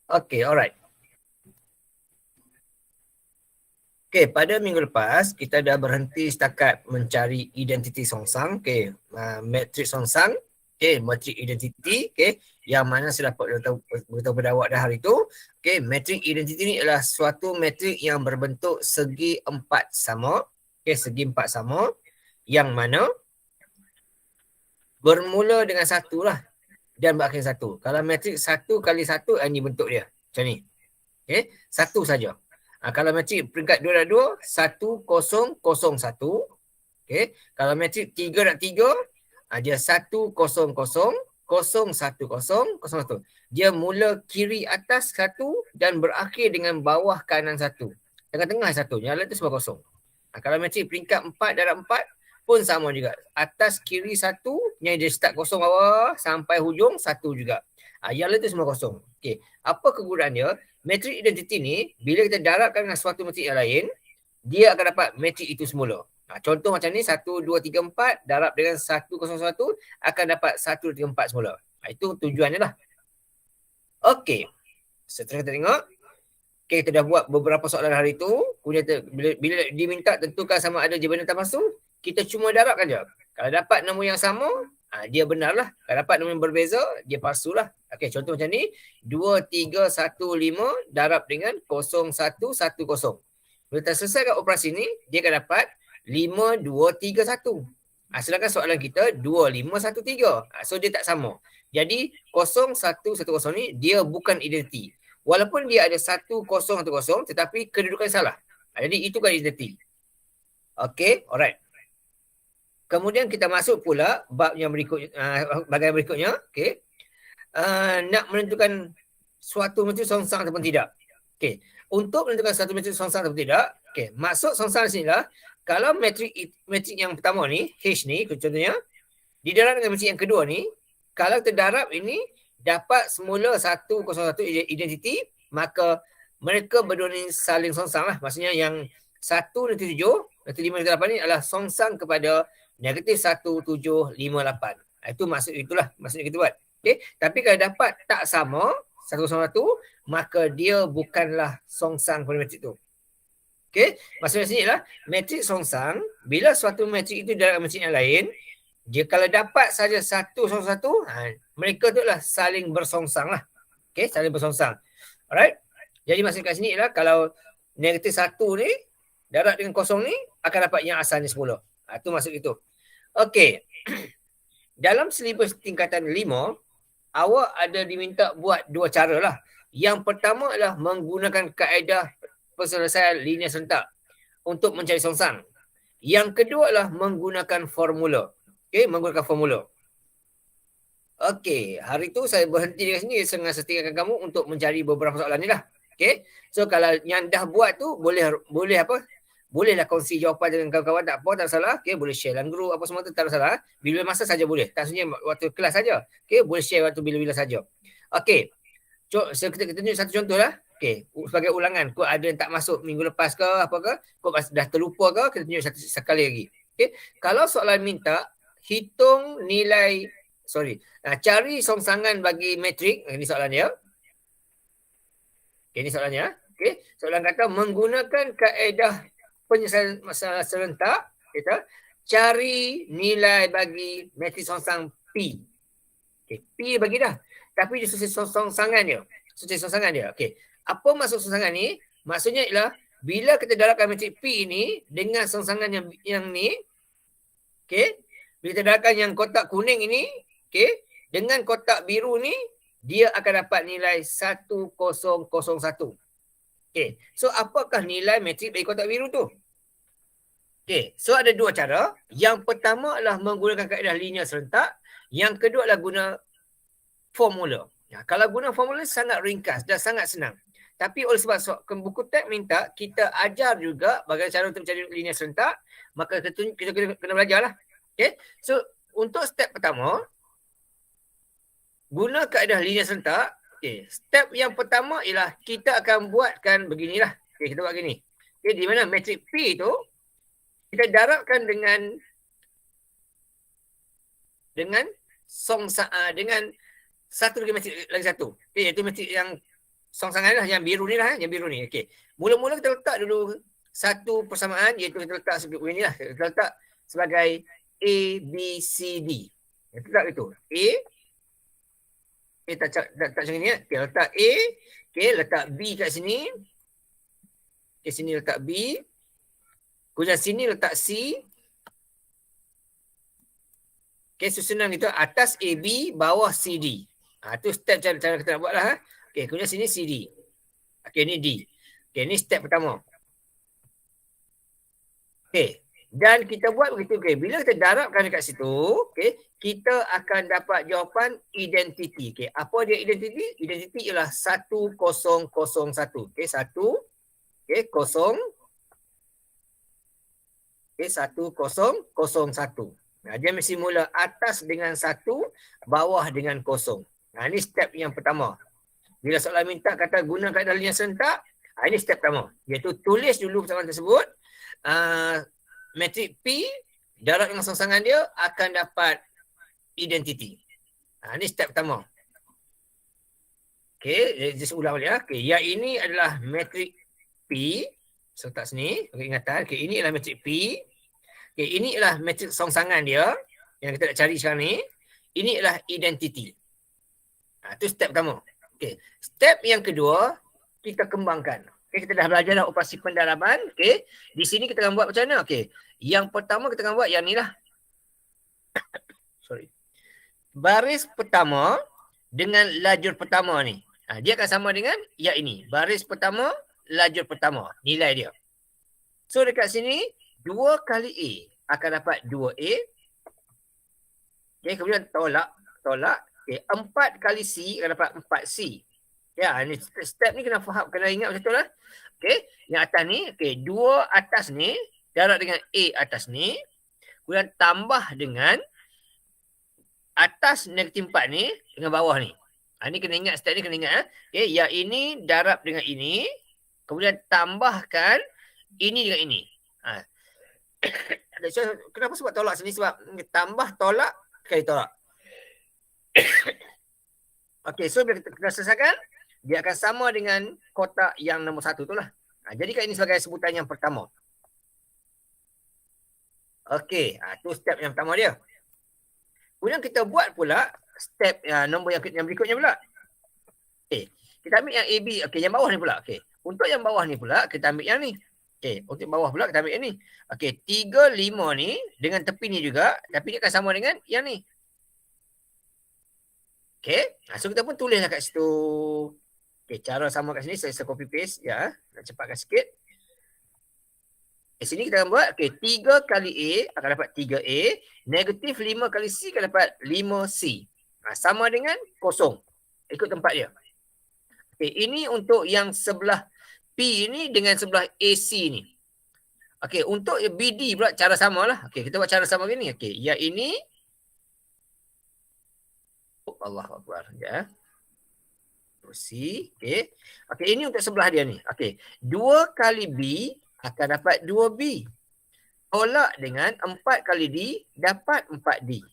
Okay, alright. Okay, pada minggu lepas, kita dah berhenti setakat mencari identiti songsang. Okay, matrik songsang. Okay, matrik identiti. Okay, yang mana saya dapat beritahu pada awak dah hari itu. Okay, matrik identiti ni adalah suatu matrik yang berbentuk segi empat sama. Okay, segi empat sama. Yang mana bermula dengan satu lah. Dan berakhir satu. Kalau matrik satu kali satu, ini bentuk dia. Macam ni. Okay, satu saja. Kalau matrik peringkat 2 dan 2, 1001. Okay. Kalau matrik 3 dan 3, dia 1000101. Dia mula kiri atas 1 dan berakhir dengan bawah kanan 1. Tengah-tengah 1. Yang lain tu semua kosong. Kalau matrik peringkat 4 darab 4 pun sama juga. Atas kiri 1, yang dia start kosong bawah sampai hujung 1 juga. Yang lain tu semua kosong. Okay. Apa kegunaan dia? Matrik identiti ni, bila kita darabkan dengan suatu matrik yang lain, dia akan dapat matrik itu semula. Contoh macam ni, 1, 2, 3, 4 darab dengan 1, 0, 1 akan dapat 1, 2, 3, 4 semula. Itu tujuannya lah. Okey. Setelah kita tengok, kita dah buat beberapa soalan hari itu. Bila diminta tentukan sama ada jabatan termasuk, kita cuma darabkan je. Kalau dapat nombor yang sama, dia benar lah. Kalau dapat nombor yang berbeza, dia palsu lah. Okey, contoh macam ni, 2315 darab dengan 0110. Bila kita selesaikan operasi ni, dia akan dapat 5231. Sedangkan soalan kita 2513. So dia tak sama. Jadi 0110 ni dia bukan identiti. Walaupun dia ada 1010 tetapi kedudukan salah. Jadi itu kan identiti. Okey, alright. Kemudian kita masuk pula bab yang bahagian berikutnya. Okey. Nak menentukan suatu matrik songsang ataupun tidak. Okey. Untuk menentukan satu matrik songsang ataupun tidak, okey, maksud songsang di sini lah, kalau matrik yang pertama ni, H ni contohnya, didarab dengan matrik yang kedua ni, kalau terdarab ini dapat semula 101 identiti, maka mereka berdua ni saling songsang lah. Maksudnya yang 1 nanti 7, nanti 5 nanti 8 ni adalah songsang kepada negatif 1758. Itu maksud itulah, maksudnya kita buat. Okay? Tapi kalau dapat tak sama, 101, maka dia bukanlah songsang pada matrik tu. Okay? Maksudnya sini lah, matrik songsang, bila suatu matrik itu dalam matrik yang lain, dia kalau dapat saja 101, mereka tu lah saling bersongsang lah. Okay? Saling bersongsang. Alright? Jadi maksud kat sini ialah kalau negatif 1 ni, darab dengan kosong ni, akan dapat yang asalnya 10. Itu maksud itu. Okay. Dalam silibus tingkatan 5, awak ada diminta buat 2 cara lah. Yang pertama adalah menggunakan kaedah penyelesaian linear serentak untuk mencari songsang. Yang kedua adalah menggunakan formula. Okay, menggunakan formula. Okay, hari tu saya berhenti di sini dengan setinggalkan kamu untuk mencari beberapa soalan ni lah. Okay, so kalau yang dah buat tu boleh apa? Bolehlah kongsi jawapan dengan kawan-kawan, tak apa, tak salah. Okay, boleh share dalam group apa semua tu, tak salah. Bila masa saja boleh. Tak sebenarnya waktu kelas saja. Okay, boleh share waktu bila-bila saja. Okay, so kita tunjuk satu contoh lah. Okay, sebagai ulangan, kau ada yang tak masuk minggu lepas ke apa ke, kau dah terlupa ke, kita tunjuk satu sekali lagi. Okay, kalau soalan minta hitung nilai, cari songsangan bagi matrik, ini soalan dia. Okay, ini soalannya. Okay, soalan kata menggunakan kaedah penyelesaian masalah serentak, kita cari nilai bagi matrik songsang P. Okay, P bagi dah. Tapi dia susah songsangan dia. Okay. Apa maksud songsangan ni? Maksudnya ialah bila kita darabkan matrik P ini dengan songsangan yang ni, okay, bila kita darabkan yang kotak kuning ini, okay, dengan kotak biru ni, dia akan dapat nilai 1001. Okay, so apakah nilai matrik dari kotak biru tu? Okay, so ada 2 cara. Yang pertama adalah menggunakan kaedah linear serentak. Yang kedua adalah guna formula. Kalau guna formula sangat ringkas dan sangat senang. Tapi oleh sebab buku teks minta kita ajar juga bagaimana cara untuk mencari linear serentak, maka kita kena belajar lah. Okay, so untuk step pertama, guna kaedah linear serentak. Okay, step yang pertama ialah kita akan buatkan beginilah. Okay, kita buat begini. Okay, di mana matrik P tu kita darabkan dengan satu lagi matrik lagi satu. Okay, iaitu matrik yang songsangan lah, yang biru ni lah, yang biru ni. Okey. Mula-mula kita letak dulu satu persamaan, iaitu kita letak seperti ini lah. Kita letak sebagai A, B, C, D. Kita letak itu. A, tak macam ni ya. Okey, letak A. Okey, letak B kat sini. Okey, sini letak B. Kemudian sini letak C. Okey, susunan itu atas AB, bawah CD. Tu step cara kita nak buat lah. Okey, kemudian sini CD. Okey, ni D. Okey, ni step pertama. Okey, dan kita buat begitu. Okey, bila kita darabkan dekat situ, okey, kita akan dapat jawapan identiti. Okey, apa dia identiti? Identiti ialah 1001. Okey, 1. Okey, 0. Okey, 1001. Dia mesti mula atas dengan 1, bawah dengan 0. Ini step yang pertama. Bila soalan minta kata guna kaedah linear serentak, ini step pertama. Iaitu tulis dulu persamaan tersebut. Matrik P, darab dengan songsangan dia akan dapat identiti. Ini step pertama. Okey, just ulang balik. Okey, yang ini adalah matrik P. So, letak sini. Okey, ingatan. Okey, ini adalah matrik P. Okey, ini adalah matrik songsangan dia yang kita nak cari sekarang ni. Ini adalah identiti. Itu step pertama. Okey, step yang kedua kita kembangkan. Okey, kita dah belajar dah operasi pendaraban. Okey, di sini kita akan buat macam mana? Okey, yang pertama kita akan buat yang ni lah. Sorry. Baris pertama dengan lajur pertama ni. Dia akan sama dengan yang ini. Baris pertama, lajur pertama. Nilai dia. So dekat sini 2 kali A akan dapat 2A. Okay, kemudian tolak. Okay, 4 kali C akan dapat 4C. Ya, ni step ni kena faham, kena ingat betul lah. Okay, yang atas ni, okay, 2 atas ni, darab dengan A atas ni. Kemudian tambah dengan atas negatif 4 ni dengan bawah ni. Ni kena ingat, step ni kena ingat. Okay, yang ini darab dengan ini. Kemudian tambahkan ini dengan ini. Kenapa sebab tolak sini? Sebab tambah tolak kali tolak. Okey, so bila kita selesaikan, dia akan sama dengan kotak yang nombor 1 tu lah. Jadikan ini sebagai sebutan yang pertama. Okey, tu step yang pertama dia. Kemudian kita buat pula step nombor yang berikutnya pula. Okey, kita ambil yang AB. Okey, yang bawah ni pula. Okey, untuk yang bawah ni pula, kita ambil yang ni. Okey, untuk bawah pula kita ambil yang ni. Okey, 3, 5 ni dengan tepi ni juga, tapi dia akan sama dengan yang ni. Okey, so kita pun tulislah kat situ. Okey, cara sama kat sini, saya copy paste ya. Nak cepatkan sikit. Di sini kita akan buat, okey, 3 kali A akan dapat 3A. Negatif 5 kali C akan dapat 5C. Sama dengan kosong. Ikut tempat dia. Okey, ini untuk yang sebelah P ini dengan sebelah AC ni. Okey, untuk BD pula cara sama lah. Okey, kita buat cara sama begini. Okey, yang ini. Allahu Akbar. Ya. C. Okey. Okey, ini untuk sebelah dia ni. Okey, 2 kali B akan dapat 2B. Tolak dengan 4 kali D dapat 4D.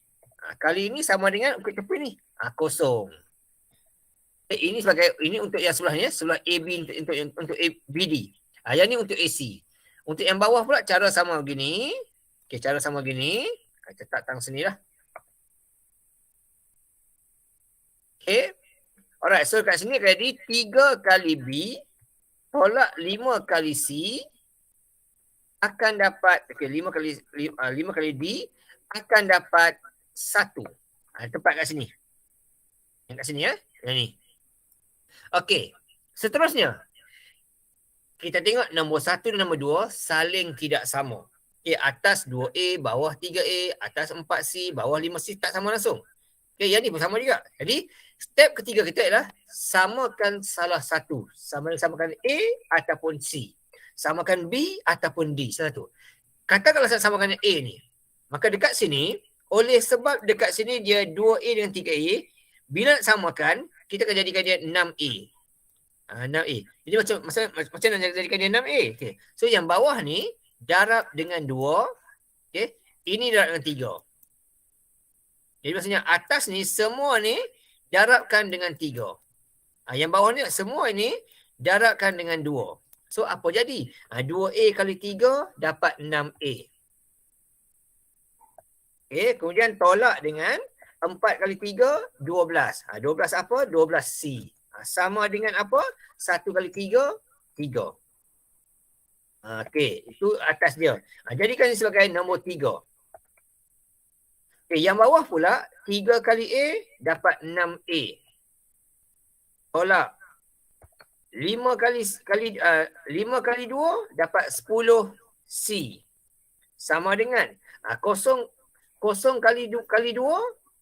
Kali ini sama dengan ukit tepi ni. Kosong. Ini sebagai ini untuk yang sebelahnya, sebelah AB untuk BD. Yang ni untuk AC. Untuk yang bawah pula cara sama begini. Okey, cara sama begini. Kita letak tang sini lah. Okey. Alright, so kat sini ready 3 kali B tolak 5 kali C akan dapat 5 kali D akan dapat 1. Tempat kat sini. Yang kat sini ya. Yang ni. Okey, seterusnya kita tengok nombor 1 dan nombor 2 saling tidak sama. Okey, atas 2A, bawah 3A, atas 4C, bawah 5C tak sama langsung. Okey, yang ni pun sama juga. Jadi, step ketiga kita adalah samakan salah satu. Samakan A ataupun C. Samakan B ataupun D. Salah satu. Katakanlah saya samakan A ni. Maka dekat sini, oleh sebab dekat sini dia 2A dengan 3A, bila nak samakan, kita akan jadikan dia 6A. 6A. Jadi macam nak jadikan dia 6A? Okay. So yang bawah ni, darab dengan 2. Okay. Ini darab dengan 3. Jadi maksudnya atas ni, semua ni darabkan dengan 3. Yang bawah ni semua ini darabkan dengan 2. So apa jadi? 2A kali 3 dapat 6A. Okay, kemudian tolak dengan 4 kali 3, 12. 12 apa? 12C. Sama dengan apa? 1 kali 3, 3. Okey, itu atas dia. Jadikan ini sebagai nombor 3. Okay, yang bawah pula, 3 kali A dapat 6A. Tolak. 5 kali 2 dapat 10C. Sama dengan kosong kali 2,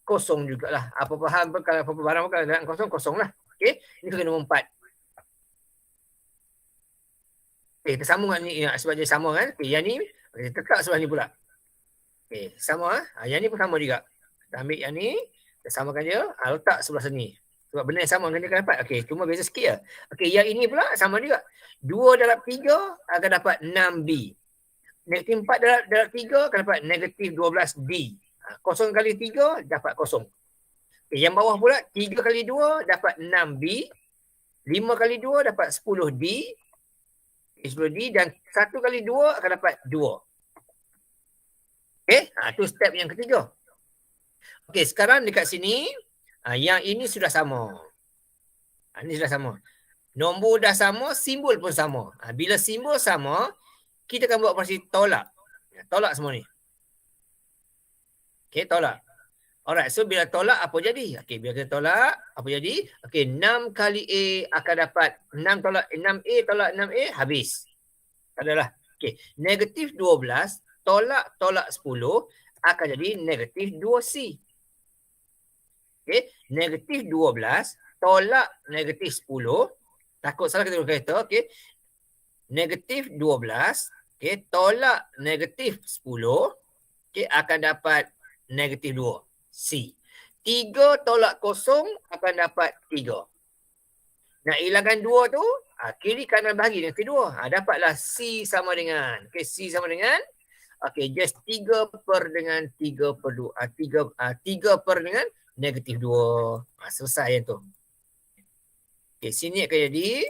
kosong jugalah. Kalau apa barang kalau dalam kosong lah. Okey, ini kena nombor 4. Okey, kita sambung ni sebab dia sama kan. Okey, yang ni tekak sebelah ni pula. Okey, sama yang ni pun sama juga. Kita ambil yang ni, kita samakan dia, letak sebelah sini. Sebab benda yang sama kena dapat. Okey, cuma beza sikit je. Okey, yang ini pula sama juga. 2 darab 3 akan dapat 6B. Negatif 4 darab 3 akan dapat negatif 12D. Kosong kali 3 dapat kosong. Okay, yang bawah pula 3 kali 2 dapat 6B. 5 kali 2 dapat 10D. 10D dan 1 kali 2 akan dapat 2. Okay, itu step yang ketiga. Okay, sekarang dekat sini, yang ini sudah sama. Ini sudah sama. Nombor dah sama, simbol pun sama. Bila simbol sama, kita akan buat operasi tolak. Tolak semua ni. Okay, tolak. Alright, so bila tolak apa jadi? Okay, bila kita tolak, apa jadi? Okay, 6 kali A akan dapat 6A tolak 6A, habis. Adalah. Okay, negatif 12 tolak 10 akan jadi negatif 2C. Okay, negatif 12 tolak negatif 10. Takut salah kita kereta. Okay, negatif 12. Okay, tolak negatif 10. Okay, akan dapat negatif 2. C. 3 tolak kosong akan dapat 3. Nak hilangkan 2 tu, kiri kanan bahagi dengan kedua. Dapatlah C sama dengan. Okay, C sama dengan. Okay, just 3 per dengan 3 per 2. 3 per dengan negatif 2. Selesai yang tu. Okay, sini akan jadi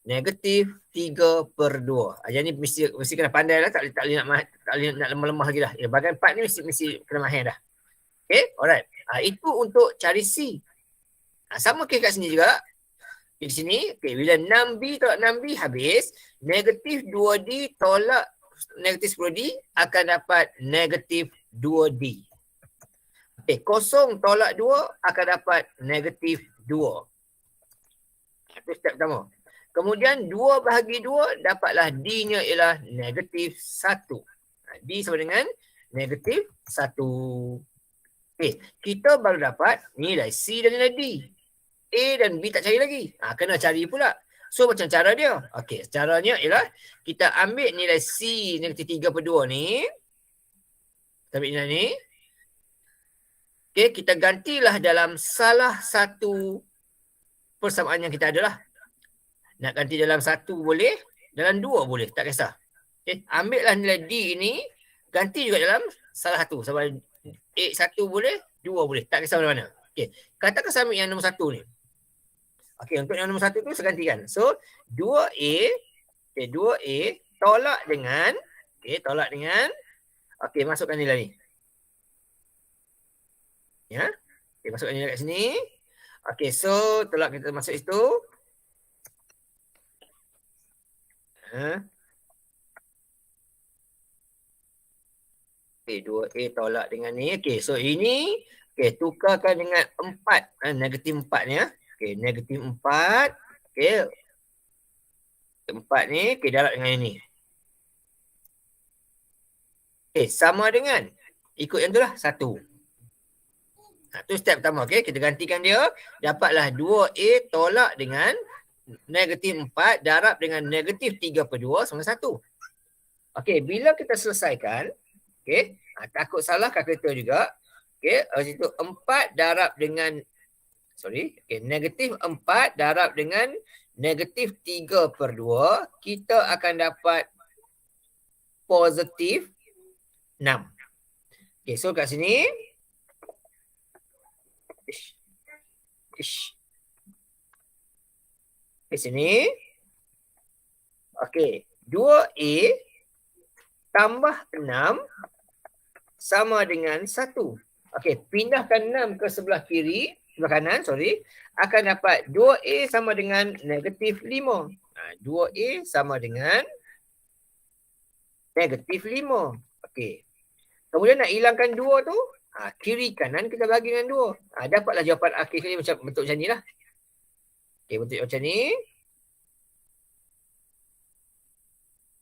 negatif 3 per 2. Yang ni mesti kena pandai lah. Tak boleh nak lemah-lemah lagi lah. Bahagian 4 ni mesti kena mahir dah. Okay, alright. Itu untuk cari C. Sama ke kat sini juga. Di sini, okay, bila 6B tolak 6B habis, negatif 2D tolak negatif 10D akan dapat negatif 2D. Okay, kosong tolak 2 akan dapat negatif 2. Itu step pertama. Kemudian 2 bahagi 2 dapatlah D-nya ialah negatif 1. D sama dengan negatif 1. Okay, kita baru dapat nilai C dan nilai D. A dan B tak cari lagi. Kena cari pula. So macam cara dia? Okay, caranya ialah kita ambil nilai C negatif 3 per 2 ni. Kita ambil nilai ni. Okay, kita gantilah dalam salah satu persamaan yang kita ada lah. Nak ganti dalam 1 boleh, dalam 2 boleh, tak kisah. Okay, ambillah nilai D ni, ganti juga dalam salah satu. Sama 1 boleh, 2 boleh, tak kisah mana-mana. Okay, katakan saya ambil yang nombor 1 ni. Okay, untuk yang nombor 1 tu saya gantikan. So, 2A, okay, 2A tolak dengan, okay, masukkan nilai ni. Ya, okay, masukkan nilai kat sini. Okay, so tolak kita masuk situ. Okay, 2A tolak dengan ni. Okay, so ini, okay, tukarkan dengan 4. Negatif 4 ni. Okay, negatif 4. Okay. 4 ni, okay, darab dengan ini. Okay, sama dengan. Ikut yang tu lah, 1. Itu step pertama. Okay, kita gantikan dia. Dapatlah 2A tolak dengan negatif 4 darab dengan negatif 3 per 2 sama 1. Okay, bila kita selesaikan. Okay, takut salah kalkulator juga. Okay, itu 4 darab dengan negatif 4 darab dengan negatif 3 per 2, kita akan dapat positif 6. Okay, so kat sini, Di sini. Okey. 2A tambah 6 sama dengan 1. Okey, pindahkan 6 ke sebelah kiri, sebelah kanan, akan dapat 2A sama dengan negatif 5. 2A sama dengan negatif 5. Okey. Kemudian nak hilangkan 2 tu, kiri kanan kita bagi dengan 2. Dapatlah jawapan akhir sekali bentuk macam ni lah. Okey, bentuk macam ni.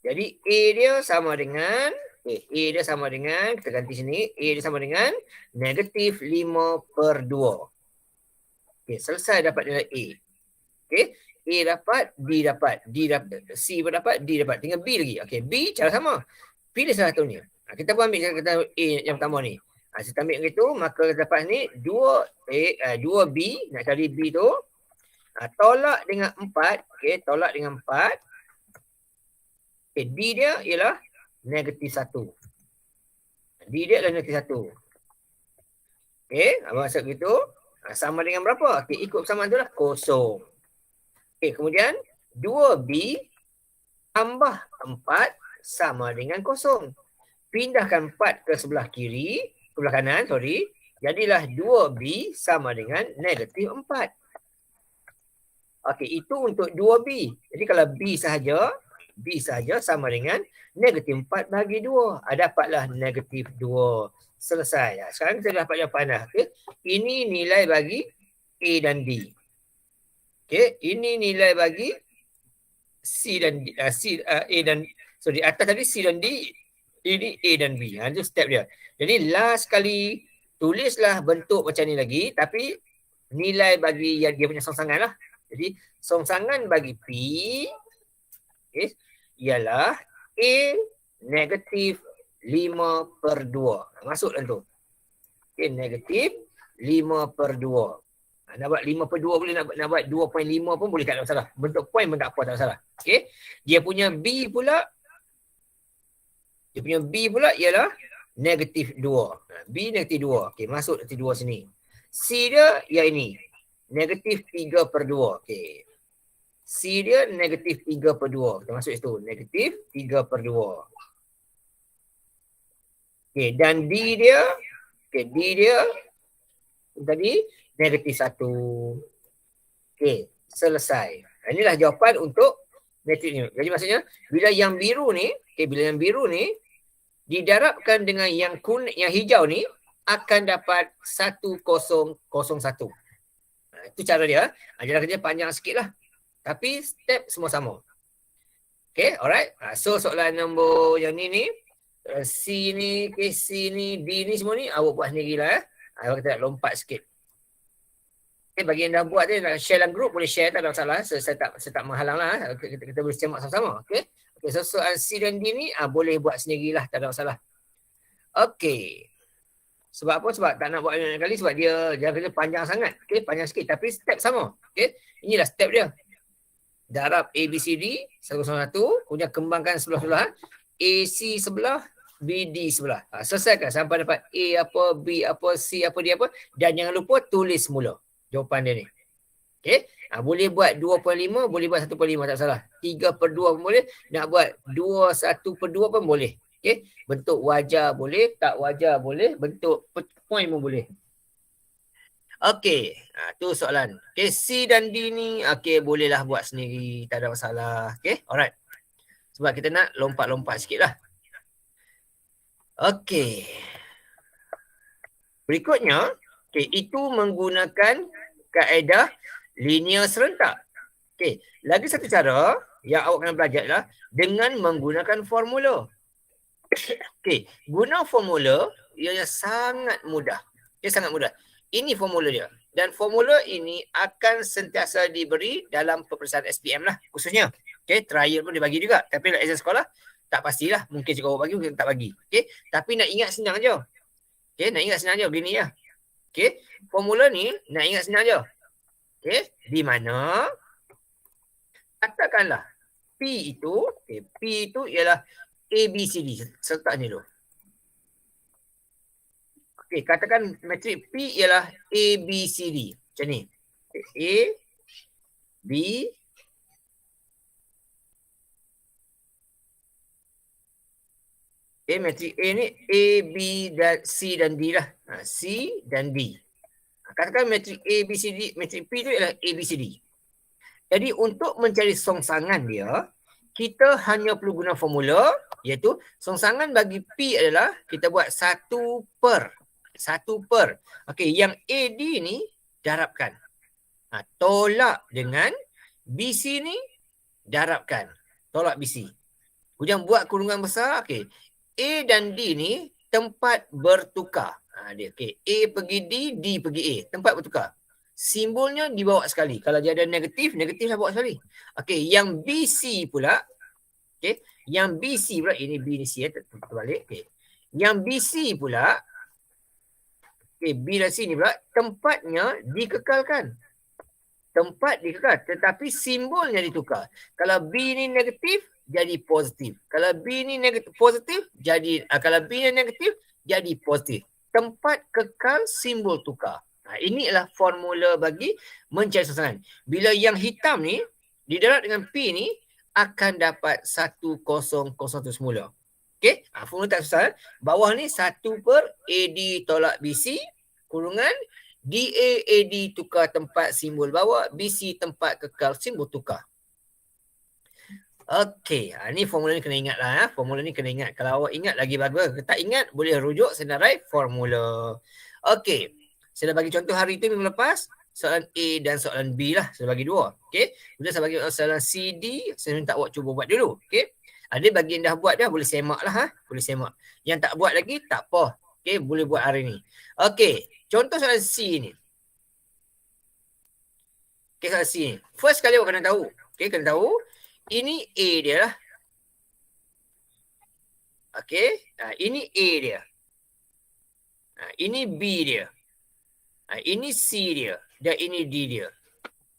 Jadi A dia sama dengan, A dia sama dengan, kita ganti sini, A dia sama dengan negatif 5/2. Okey, selesai dapat nilai A. Okey, A dapat, B dapat, D dapat, C pun dapat, D dapat. Tinggal B lagi. Okey, B cara sama. Pilih salah satu ni. Kita pun ambil kata A yang pertama ni. Kita ambil begitu, maka dapat ni 2B, nak cari B tu. Tolak dengan 4. Okey, tolak dengan 4. Okay, D dia ialah negatif 1. D dia adalah negatif 1. Okey, maksud begitu. Sama dengan berapa? Okey, ikut persamaan tu lah, 0. Okey, kemudian 2B tambah 4 sama dengan 0. Pindahkan 4 ke sebelah kiri, sebelah kanan, jadilah 2B sama dengan negatif 4. Okey, itu untuk 2B. Jadi kalau B sahaja sama dengan negatif 4 bagi 2. Dapatlah negatif 2. Selesai. Sekarang kita dapat jawapan dah. Okay. Ini nilai bagi A dan D. Okay. Ini nilai bagi C dan D. Atas tadi C dan D. Ini A dan B. Itu step dia. Jadi last kali tulislah bentuk macam ni lagi. Tapi nilai bagi yang dia punya songsangan lah. Jadi songsangan bagi P ialah A negatif 5/2. Masuk dalam tu. Okay, negatif 5/2. Nak buat 5/2 boleh, nak buat 2.5 pun boleh, tak ada masalah. Bentuk point pun tak apa, tak masalah. Okay. Dia punya B pula ialah negatif 2. B negatif 2. Okay, masuk negatif 2 sini. C dia yang ini. Negatif 3/2. Okay. C dia negatif 3/2. Kita masuk situ. Negatif 3/2. Okay, dan D dia tadi negatif 1. Okay, selesai. Inilah jawapan untuk matrik ni. Jadi maksudnya bila yang biru ni didarabkan dengan yang kuning, yang hijau ni akan dapat 1001. Itu cara dia. Jalan kerja panjang sikit lah. Tapi step semua sama. Okay, alright. So soalan nombor yang ni, C ni, C ni, D ni semua ni awak buat sendiri lah. Awak kita nak lompat sikit. Okay, bagi yang dah buat dia, nak share dalam group boleh share, tak ada masalah. Saya tak menghalang lah. Kita boleh semak sama-sama. Okay. So soalan C dan D ni boleh buat sendirilah, tak ada masalah. Okay. Sebab apa? Sebab tak nak buat banyak kali, sebab dia kerja panjang sangat. Okay, panjang sikit. Tapi step sama. Okay. Inilah step dia. Darab ABCD 101, kemudian kembangkan sebelah-sebelah. AC sebelah, BD sebelah. Selesaikan sampai dapat A apa, B apa, C apa, D apa. Dan jangan lupa tulis mula jawapan dia ni. Okay. Boleh buat 2.5, boleh buat 1.5, tak salah. 3/2 pun boleh. Nak buat 1/2 pun boleh. Okay. Bentuk wajar boleh, tak wajar boleh. Bentuk point pun boleh. Okey, tu soalan. Okey, C dan D ni bolehlah buat sendiri, tak ada masalah. Okey, alright. Sebab kita nak lompat-lompat sikitlah. Okey. Berikutnya, itu menggunakan kaedah linear serentak. Okey, lagi satu cara yang awak kena belajar adalah dengan menggunakan formula. Okey, guna formula ia sangat mudah. Ia sangat mudah. Ini formula dia. Dan formula ini akan sentiasa diberi dalam peperiksaan SPM lah khususnya. Okay, trial pun dibagi juga. Tapi nak exam sekolah, tak pastilah. Mungkin cikgu awak bagi, mungkin tak bagi. Okay, tapi nak ingat senang je. Okay, nak ingat senang je. Begini ya. Okay, formula ni nak ingat senang je. Okay, di mana katakanlah P itu ialah ABCD. Serta ni dulu. Okey, katakan matrik P ialah A, B, C, D. Macam ni. A, B, Okay, matrik A ni A, B, dan C dan D lah. C dan D. Katakan matrik A, B, C, D, matrik P tu ialah A, B, C, D. Jadi untuk mencari songsangan dia, kita hanya perlu guna formula, iaitu songsangan bagi P adalah kita buat 1 per. 1 per. Okey, yang AD ni darabkan. Tolak dengan BC ni darabkan. Tolak BC. Kemudian buat kurungan besar. Okey. A dan D ni tempat bertukar. Dia okey. A pergi D, D pergi A. Tempat bertukar. Simbolnya dibawa sekali. Kalau dia ada negatif, negatif lah bawa sekali. Okey, yang BC pula. Okey, yang BC pula, ini B ni C terbalik. Okey. Yang BC pula, okey, B dan C ni pula tempatnya dikekalkan. Tempat dikekal, tetapi simbolnya ditukar. Kalau B ni negatif, jadi positif. Kalau B ni negatif positif, jadi kalau B ni negatif, jadi positif. Tempat kekal, simbol tukar. Inilah formula bagi mencari songsangan. Bila yang hitam ni didarab dengan P ni akan dapat 100 tu semula. Okey, formula tak susah. Bawah ni 1 per AD tolak BC kurungan DA/AD tukar tempat simbol bawah, BC tempat kekal simbol tukar. Okey, ni formula ni kena ingat lah. Formula ni kena ingat. Kalau awak ingat lagi bagus. Kalau tak ingat, boleh rujuk senarai formula. Okey, saya dah bagi contoh hari tu minggu lepas. Soalan A dan soalan B lah. Saya bagi dua. Okey, kemudian saya bagi soalan C, D. Saya minta awak cuba buat dulu. Okey, ada bagi yang dah buat dah, boleh semak lah. Boleh semak. Yang tak buat lagi, tak apa. Okey, boleh buat hari ni. Okey, contoh soalan C ni. Okey, soalan C ni. First kali awak kena tahu. Okey, kena tahu. Ini A dia lah. Okey, ini A dia. Ini B dia. Ini C dia. Dan ini D dia.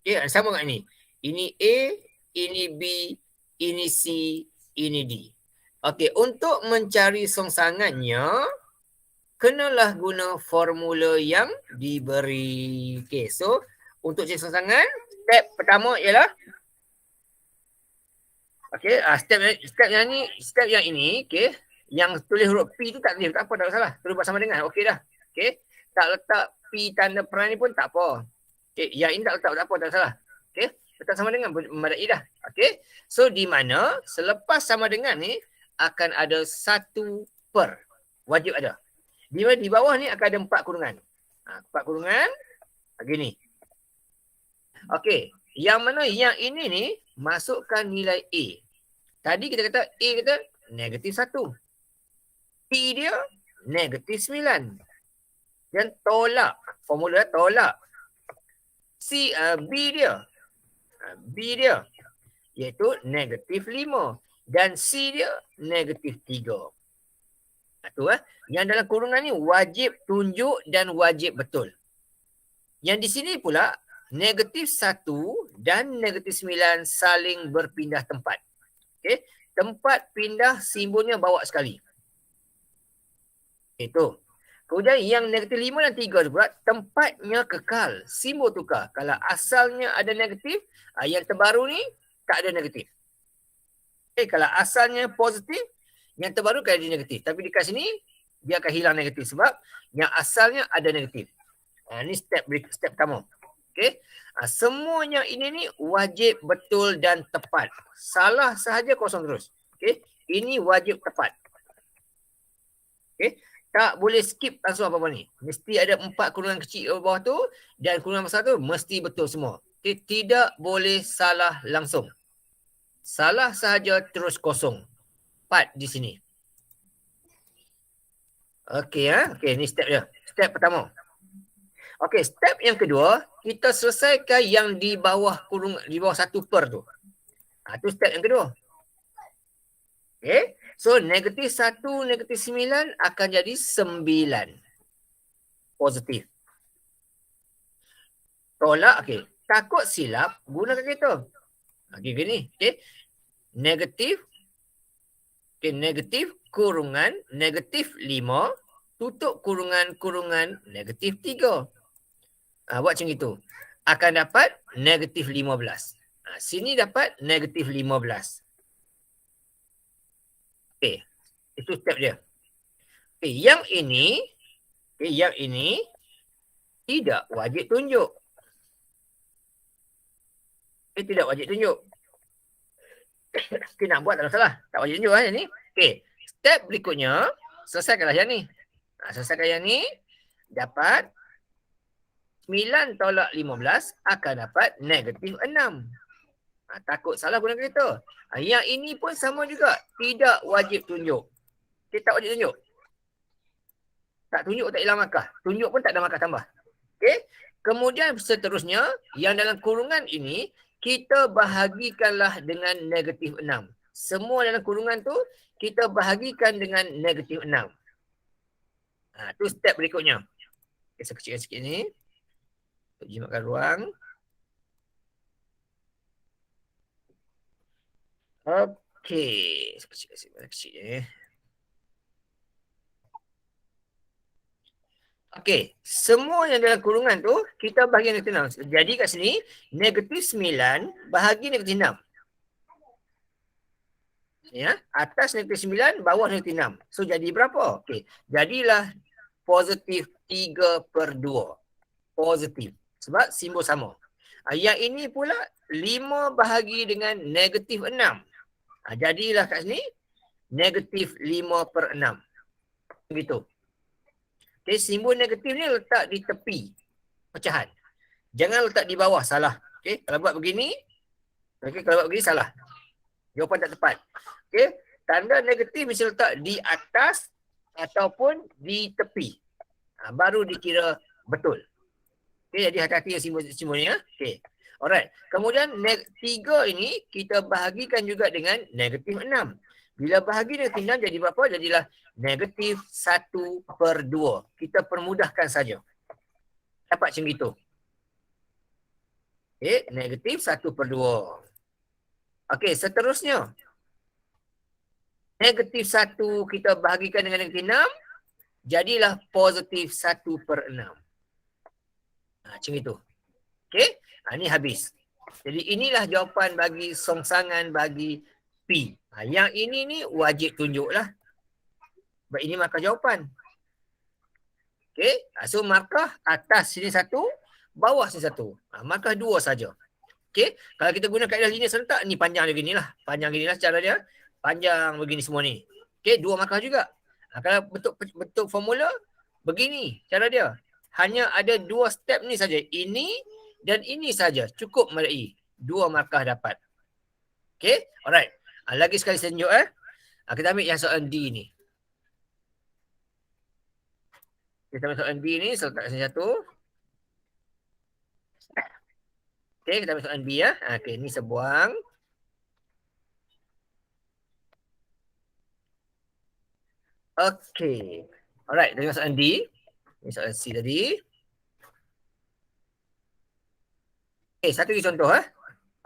Okey, sama kat ni. Ini A, ini B, ini C, ini D. Okey, untuk mencari songsangannya, kenalah guna formula yang diberi. Okey, so untuk cari songsangan, step pertama ialah okey, step yang ini, okey, yang tulis huruf P tu tak tulis, tak apa, tak salah. Terus buat sama dengan, okey dah. Okey, tak letak P tanda peran ni pun tak apa. Okey, yang ini tak letak, tak apa, tak salah. Okey, letak sama dengan memadai dah. Okey, so di mana selepas sama dengan ni akan ada 1 per. Wajib ada. Di mana di bawah ni akan ada 4 kurungan. 4 kurungan begini. Okey, yang mana yang ini ni masukkan nilai A. Tadi kita kata A kata negatif 1. P dia negatif 9. Dan tolak. Formula tolak. B dia. B dia iaitu negatif 5. Dan C dia negatif 3. Itu yang dalam kurungan ni wajib tunjuk dan wajib betul. Yang di sini pula negatif 1 dan negatif 9 saling berpindah tempat. Okey, tempat pindah simbolnya bawa sekali. Itu. Kemudian yang negatif 5 dan 3 pula tempatnya kekal, simbol tukar. Kalau asalnya ada negatif, yang terbaru ni tak ada negatif. Okey, kalau asalnya positif, yang terbaru akan ada negatif. Tapi dekat sini dia akan hilang negatif sebab yang asalnya ada negatif. Ini step pertama. Okey. Semuanya ini ni wajib betul dan tepat. Salah sahaja kosong terus. Okey. Ini wajib tepat. Okey. Tak boleh skip langsung apa-apa ni. Mesti ada 4 kurungan kecil di bawah tu dan kurungan besar tu mesti betul semua. Okey, tidak boleh salah langsung. Salah sahaja terus kosong. 4 di sini. Okey Okey, ni step dia. Step pertama. Okey, step yang kedua, kita selesaikan yang di bawah di bawah 1 per tu. Tu step yang kedua. Okey. So negatif 1, negatif 9 akan jadi 9. Positif. Tolak, okey. Takut silap, gunakan kereta. Okey, gini. Okey. Negatif. Okey, negatif kurungan negatif 5 tutup kurungan negatif 3. Buat macam itu. Akan dapat negatif 15. Sini dapat negatif 15. Okey. Itu step dia. Yang ini tidak wajib tunjuk. Tidak wajib tunjuk. Nak buat tak masalah. Tak wajib tunjuk lah yang ni. Step berikutnya, selesaikanlah yang ni. Selesaikan yang ni, dapat 9 tolak 15 akan dapat negatif 6. Takut salah guna kereta. Yang ini pun sama juga. Tidak wajib tunjuk. Tak wajib tunjuk. Tak tunjuk tak hilang markah. Tunjuk pun tak ada markah tambah. Kemudian seterusnya, yang dalam kurungan ini, kita bahagikanlah dengan negatif 6. Semua dalam kurungan tu, kita bahagikan dengan negatif 6. Tu step berikutnya. Saya kecilkan sikit ni. Untuk jimatkan ruang. Okey. Saya kecil ni. Okey, semua yang dalam kurungan tu kita bahagi negatif 6. Jadi kat sini negatif 9 bahagi negatif 6. Ya, atas negatif 9, bawah negatif 6. So jadi berapa? Okey, jadilah positif 3/2. Positif. Sebab simbol sama. Yang ini pula 5 bahagi dengan negatif 6. Jadilah kat sini negatif 5/6. Begitu. Simbol negatif ni letak di tepi pecahan. Jangan letak di bawah, salah. Kalau buat begini, kalau buat begini salah. Jawapan tak tepat. Tanda negatif mesti letak di atas ataupun di tepi. Baru dikira betul. Jadi hati-hati simbol ni. Alright. Kemudian 3 ini kita bahagikan juga dengan negatif 6. Bila bahagi negatif 6 jadi berapa? Jadilah negatif 1/2. Kita permudahkan saja. Dapat macam itu. Negatif 1/2. Okey, seterusnya. Negatif 1 kita bahagikan dengan negatif 6. Jadilah positif 1/6. Macam itu. Okey, ini habis. Jadi inilah jawapan bagi songsangan bagi P. Yang ini ni wajib tunjuklah. Sebab ini markah jawapan. Okey, so markah atas sini 1, bawah sini 1. Markah 2 saja. Okey, kalau kita guna kaedah linear serentak, ni panjang begini lah. Panjang begini lah cara dia. Panjang begini semua ni. Okey, 2 markah juga. Kalau bentuk formula, begini cara dia. Hanya ada 2 step ni saja. Ini dan ini saja. Cukup melalui 2 markah dapat. Okey, alright. Lagi sekali saya tunjuk. Kita ambil yang soalan D ni. Kita ambil soalan D ni, saya letak sini 1. Okey, kita ambil soalan B ya. Okey, ni sebuang. Okey. Alright, dengan soalan D. Ini soalan C tadi. Okey, satu lagi contoh.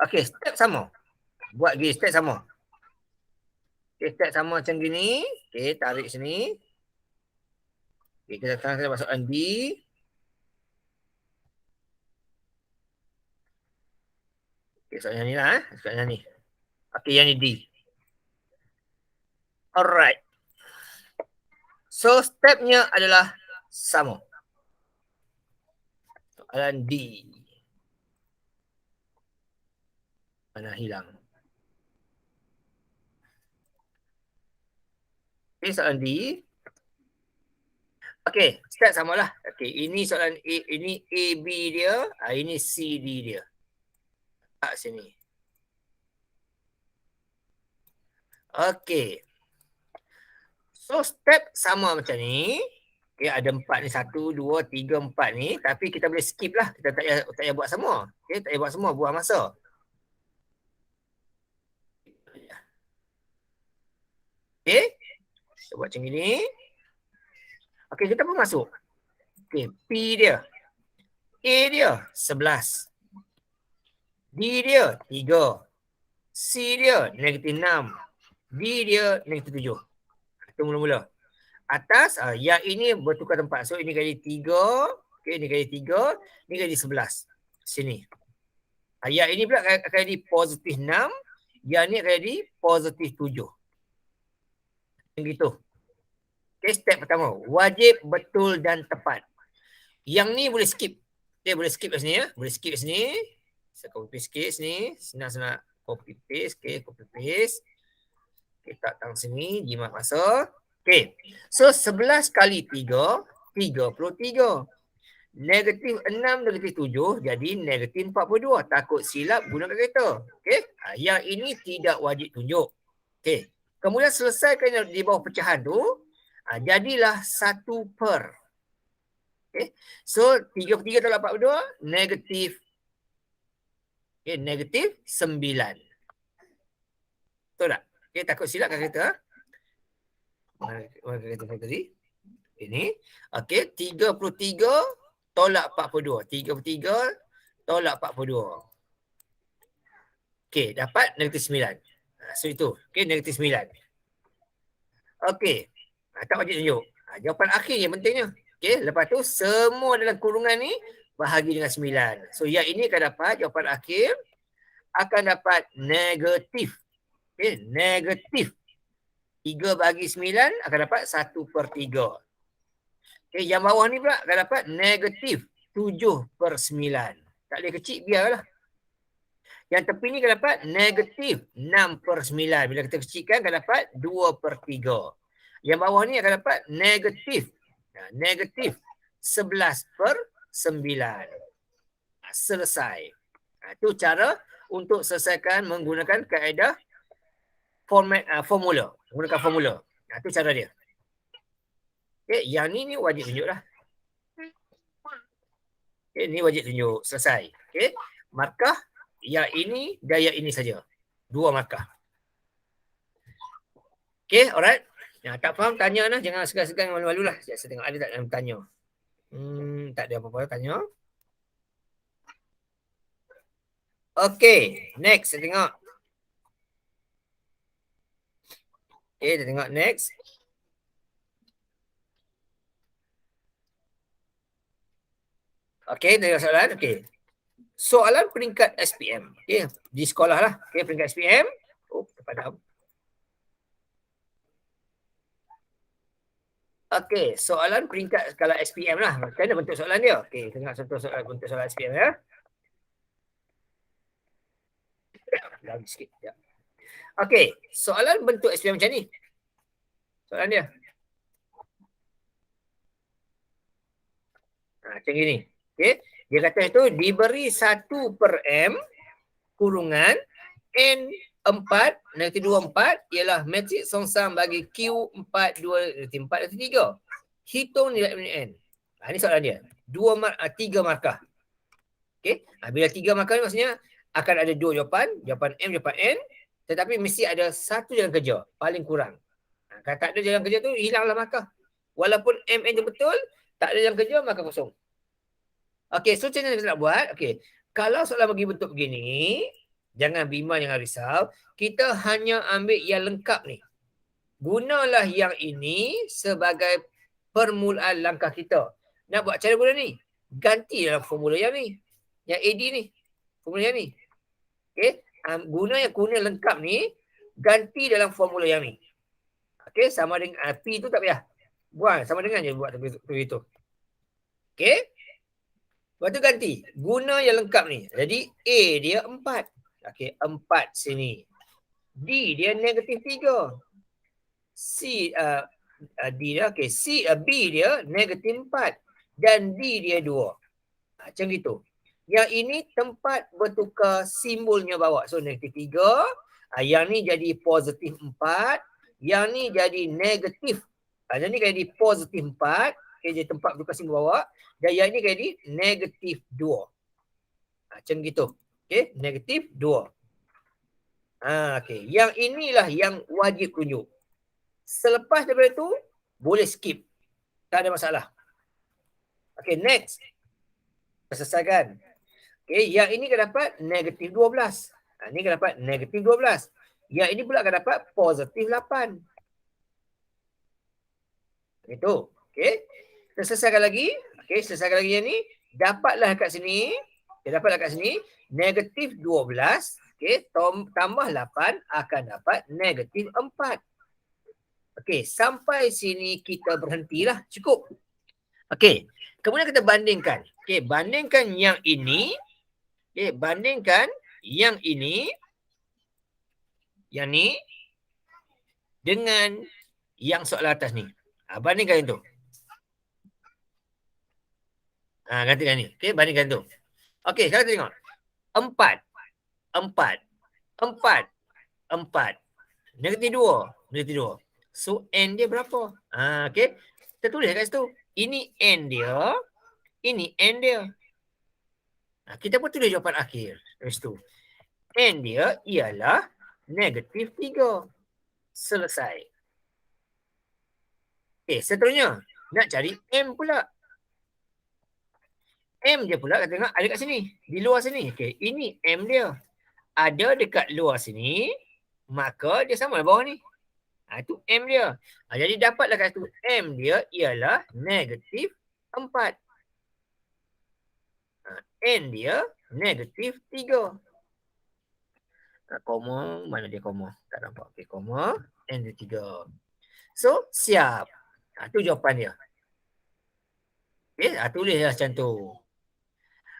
Okey, step sama. Buat gini, step sama. Okey, step sama macam gini. Okey, tarik sini. Okey, kita sekarang buat soalan D. Okey, soalan yang ni lah. Soalan yang ni. Okey, yang ni D. Alright. So, stepnya adalah sama. Soalan D. Mana hilang? Okey, soalan D. Okey, step samalah. Okey, ini soalan A, ini A, B dia. Ini C, D dia. Sini. Okey. So, step sama macam ni. Okay, ada 4 ni. 1, 2, 3, 4 ni. Tapi kita boleh skip lah. Kita tak payah buat semua. Okay, tak payah buat semua. Buang masa. Okay. Kita buat macam ni. Okay, kita pun masuk. Okay, P dia. A dia 11. D dia 3. C dia negatif 6. D dia negatif 7. Itu mula-mula. Atas, yang ini bertukar tempat. So, ini kali 3. Okay, ini kali 3. Ini kali 11. Sini. Yang ini pula akan jadi positif 6. Yang ni akan jadi positif 7. Gitu. Okay, step pertama. Wajib, betul dan tepat. Yang ni boleh skip. Okay, boleh skip kat sini ya. Boleh skip kat sini. Saya copy paste sikit sini. Senang-senang copy paste. Okay, copy paste. Okay, tak tang sini. Jimat masa. Okay. So, 11 kali 3, 33. Negatif 6, negatif 7, jadi negatif 42. Takut silap, gunakan kereta. Okay. Yang ini tidak wajib tunjuk. Okay. Kemudian selesaikan di bawah pecahan tu. Jadilah 1 per. Okay. So, 33 tolak 42, negatif. Okay, negatif 9. Betul tak? Okay, takut silap kan kereta. Mana kereta tadi? Ini. Okay, 33 tolak 42. 33 tolak 42. Okay, dapat negatif 9. So itu. Okay, negatif 9. Okay. Tak wajib tunjuk. Jawapan akhir yang pentingnya. Okay, lepas tu semua dalam kurungan ni bahagi dengan 9. So yang ini akan dapat jawapan akhir akan dapat negatif. Okay, negatif. 3 bagi 9 akan dapat 1 per 3. Okay, yang bawah ni pula akan dapat negatif 7 per 9. Tak boleh kecil, biarlah. Yang tepi ni akan dapat negatif 6 per 9. Bila kita kecilkan akan dapat 2 per 3. Yang bawah ni akan dapat negatif. Negatif 11 per 9. Selesai. Itu cara untuk selesaikan menggunakan kaedah formula. Menggunakan formula. Itu cara dia. Okay, yang ni wajib tunjuk lah. Okay, ni wajib tunjuk. Selesai. Okay. Markah yang ini dan yang ini saja. 2 markah. Okay, alright. Tak faham, tanya lah. Jangan segan-segan malu-malu lah. Saya tengok ada tak yang tanya. Tak ada apa-apa tanya. Okay, next. Saya tengok. Okay, kita tengok next. Okay, tengok soalan. Okay. Soalan peringkat SPM. Okay, di sekolah lah. Okay, peringkat SPM. Oh, padam. Okay, soalan peringkat skala SPM lah. Macam mana bentuk soalan dia? Okay, tengok satu soalan bentuk soalan SPM ya. Lagi sikit. Ya. Okay, soalan bentuk SPM macam ni. Soalan dia. Macam gini. Okay. Dia kata itu diberi 1 per M kurungan N4 negatif 24 ialah matrik songsam bagi Q4 2 negatif 4 negatif 3. Hitung nilai N. Ini soalan dia. 3 markah. Okay. Bila 3 markah ni maksudnya akan ada 2 jawapan. Jawapan M, jawapan N. Tetapi mesti ada 1 jalan kerja. Paling kurang. Kalau tak ada jalan kerja tu, hilanglah markah. Walaupun M, N tu betul, tak ada jalan kerja, maka kosong. Okey, so macam mana kita nak buat? Okey, kalau soalan bagi bentuk begini, jangan bimbang, jangan risau. Kita hanya ambil yang lengkap ni. Gunalah yang ini sebagai permulaan langkah kita. Nak buat cara guna ni? Ganti dalam formula yang ni. Yang AD ni. Formula yang ni. Okey, guna yang guna lengkap ni, ganti dalam formula yang ni. Okey, sama dengan P tu tak payah. Buang, sama dengan je buat begitu. Okey. Lepas tu ganti. Guna yang lengkap ni. Jadi A dia 4. Okey, 4 sini. D dia negatif 3. C D dia okey, B dia negatif 4 dan D dia 2. Macam gitu. Yang ini tempat bertukar simbolnya bawah. So negatif 3, yang ni jadi positif 4, yang ni jadi negatif. Yang ni jadi positif 4. Okay, jadi tempat bertukar simbol bawah. Dan yang ini jadi negatif 2. Macam gitu. Okay, negatif 2. Okay. Yang inilah yang wajib tunjuk. Selepas daripada itu, boleh skip. Tak ada masalah. Okay, next. Selesaikan. Okay, yang ini akan dapat negatif 12. Ini akan dapat negatif 12. Yang ini pula akan dapat positif 8. Itu. Okay. Kita selesaikan lagi. Okay, selesaikan lagi yang ni. Dapatlah kat sini. Okay, dapatlah kat sini. Negatif 12. Okay, tambah 8 akan dapat negatif 4. Okey, sampai sini kita berhentilah. Cukup. Okey. Kemudian kita bandingkan. Okey, bandingkan yang ini. Okey, bandingkan yang ini. Yang ni. Dengan yang soalan atas ni. Bandingkan itu. Gantikan ni. Okey, bandingkan tu. Okey, sekarang kita tengok. 4. 4. 4. 4. Negatif 2. Negatif 2. So, N dia berapa? Okey. Kita tulis kat situ. Ini N dia. Ini N dia. Kita pun tulis jawapan akhir. Kat situ. N dia ialah negatif 3. Selesai. Seterusnya. Nak cari M pula. M dia pula, kita tengok ada kat sini. Di luar sini. Okey, ini M dia. Ada dekat luar sini. Maka dia sama lah bawah ni. Itu M dia. Jadi dapatlah kat situ. M dia ialah negatif 4. N dia negatif 3. Koma. Mana dia koma? Tak nampak. Okey, koma. N dia 3. So, siap. Itu jawapan dia. Okey, tulislah macam tu.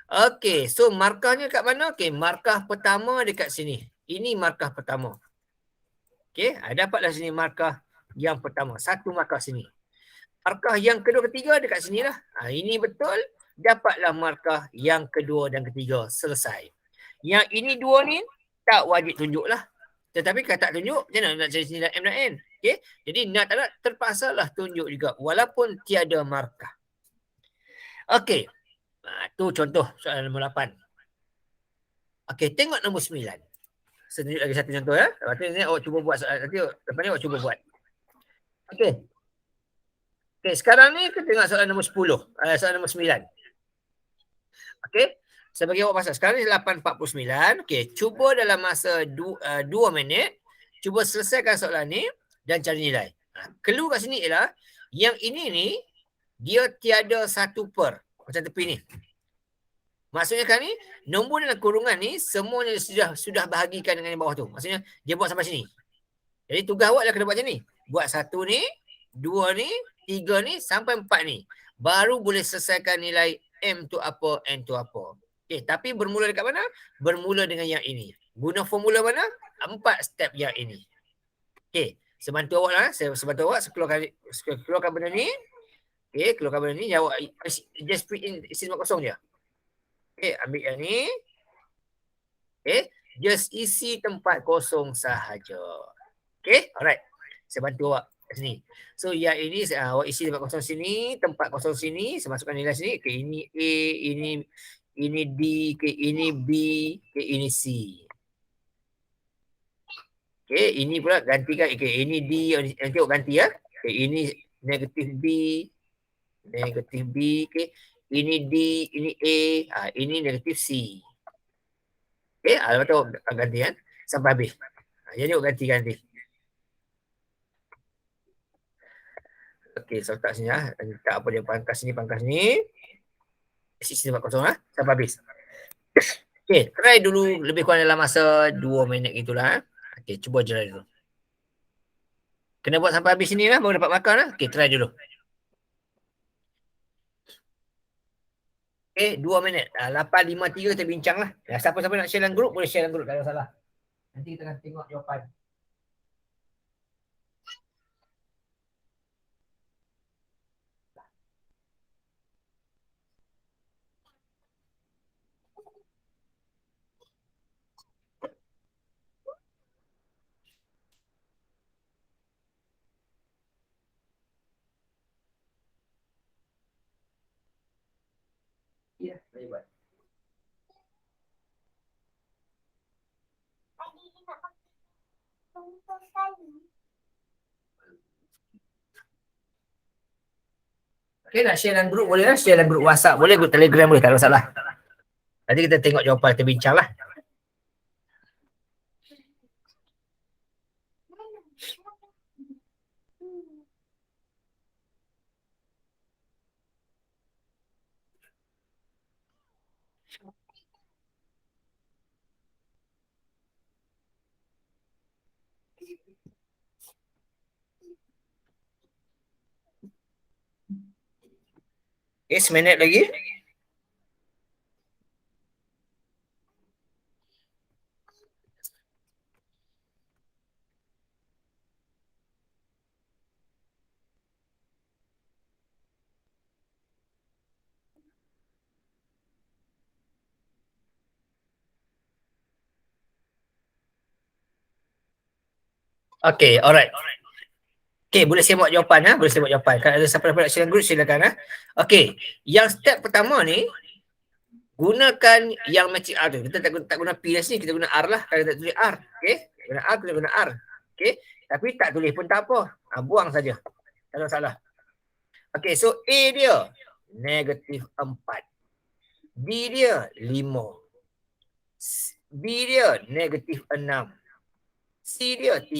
Okey, so markahnya kat mana? Okey, markah pertama dekat sini. Ini markah pertama. Okey, dapatlah sini markah yang pertama. Satu markah sini. Markah yang kedua, ketiga dekat sini lah. Ini betul. Dapatlah markah yang kedua dan ketiga. Selesai. Yang ini dua ni tak wajib tunjuk lah. Tetapi kalau tak tunjuk, macam mana nak cari nilai M dan N? Okey, jadi nak tak nak terpaksalah tunjuk juga. Walaupun tiada markah. Okey. Tu contoh soalan nombor 8. Okey, tengok nombor 9. Saya tunjuk lagi satu contoh ya. Lepas tu ni awak cuba buat soalan. Nanti lepas ni awak cuba buat. Okey. Okey, sekarang ni kita tengok soalan nombor 10. Soalan nombor 9. Okey. Saya bagi awak masa. Sekarang ni 8.49. Okey, cuba dalam masa 2 minit. Cuba selesaikan soalan ni dan cari nilai. Clue kat sini ialah yang ini ni dia tiada satu per. Macam tepi ni. Maksudnya kan ni, nombor dalam kurungan ni semuanya sudah bahagikan dengan yang bawah tu. Maksudnya dia buat sampai sini. Jadi tugas awak dah kena buat macam ni. Buat 1 ni, 2 ni, 3 ni sampai 4 ni. Baru boleh selesaikan nilai M tu apa, N tu apa. Okey, tapi bermula dekat mana? Bermula dengan yang ini. Guna formula mana? 4 step yang ini. Okey, sebantu awak lah. Saya sebantu awak, keluarkan benda ni. Okey, keluarkan benda ni. Awak just put in isi tempat kosong je. Okey, ambil yang ni. Okey, just isi tempat kosong sahaja. Okey, alright. Saya bantu awak kat sini. So, yang ini awak isi tempat kosong sini, tempat kosong sini, saya masukkan nilai sini. Okey, ini A, ini D, okey, ini B, okey, ini C. Okey, ini pula gantikan. Okey, ini D, nanti awak ganti ya. Okey, ini negatif B, okey. Ini D, ini A, ini negatif C. Okey, lepas tu ganti kan sampai habis. Jadi awak ganti. Okey, so letak sini lah. Tak apa dia pangkas ni. Sisi tempat kosong lah. Sampai habis. Okey, try dulu lebih kurang dalam masa 2 minit gitulah. Okey, cuba je dulu. Kena buat sampai habis sini lah baru dapat makan lah. Okey, try dulu. Okey, 2 minit. 8.53 kita bincang lah. Siapa-siapa nak share dalam grup, boleh share dalam grup. Tak ada salah. Nanti kita akan tengok jawapan. Ya, boleh buat. Okey, nak share dalam grup boleh lah. Share dalam grup WhatsApp boleh, grup Telegram boleh. Tak ada masalah. Nanti kita tengok jawapan, kita bincang lah. Okay, seminit lagi. Okay, alright. Okay, boleh semak jawapan. Boleh semak jawapan. Kalau ada siapa dapat silakan group, silakan. Okay, yang step pertama ni, gunakan yang matching R tu. Kita tak guna P sini, kita guna R lah. Kalau tak tulis R. Okay, guna R, kita guna R. Okay, tapi tak tulis pun tak apa. Buang saja. Tak ada masalah. Okay, so A dia negatif 4. B dia 5. B dia negatif 6. C dia 3.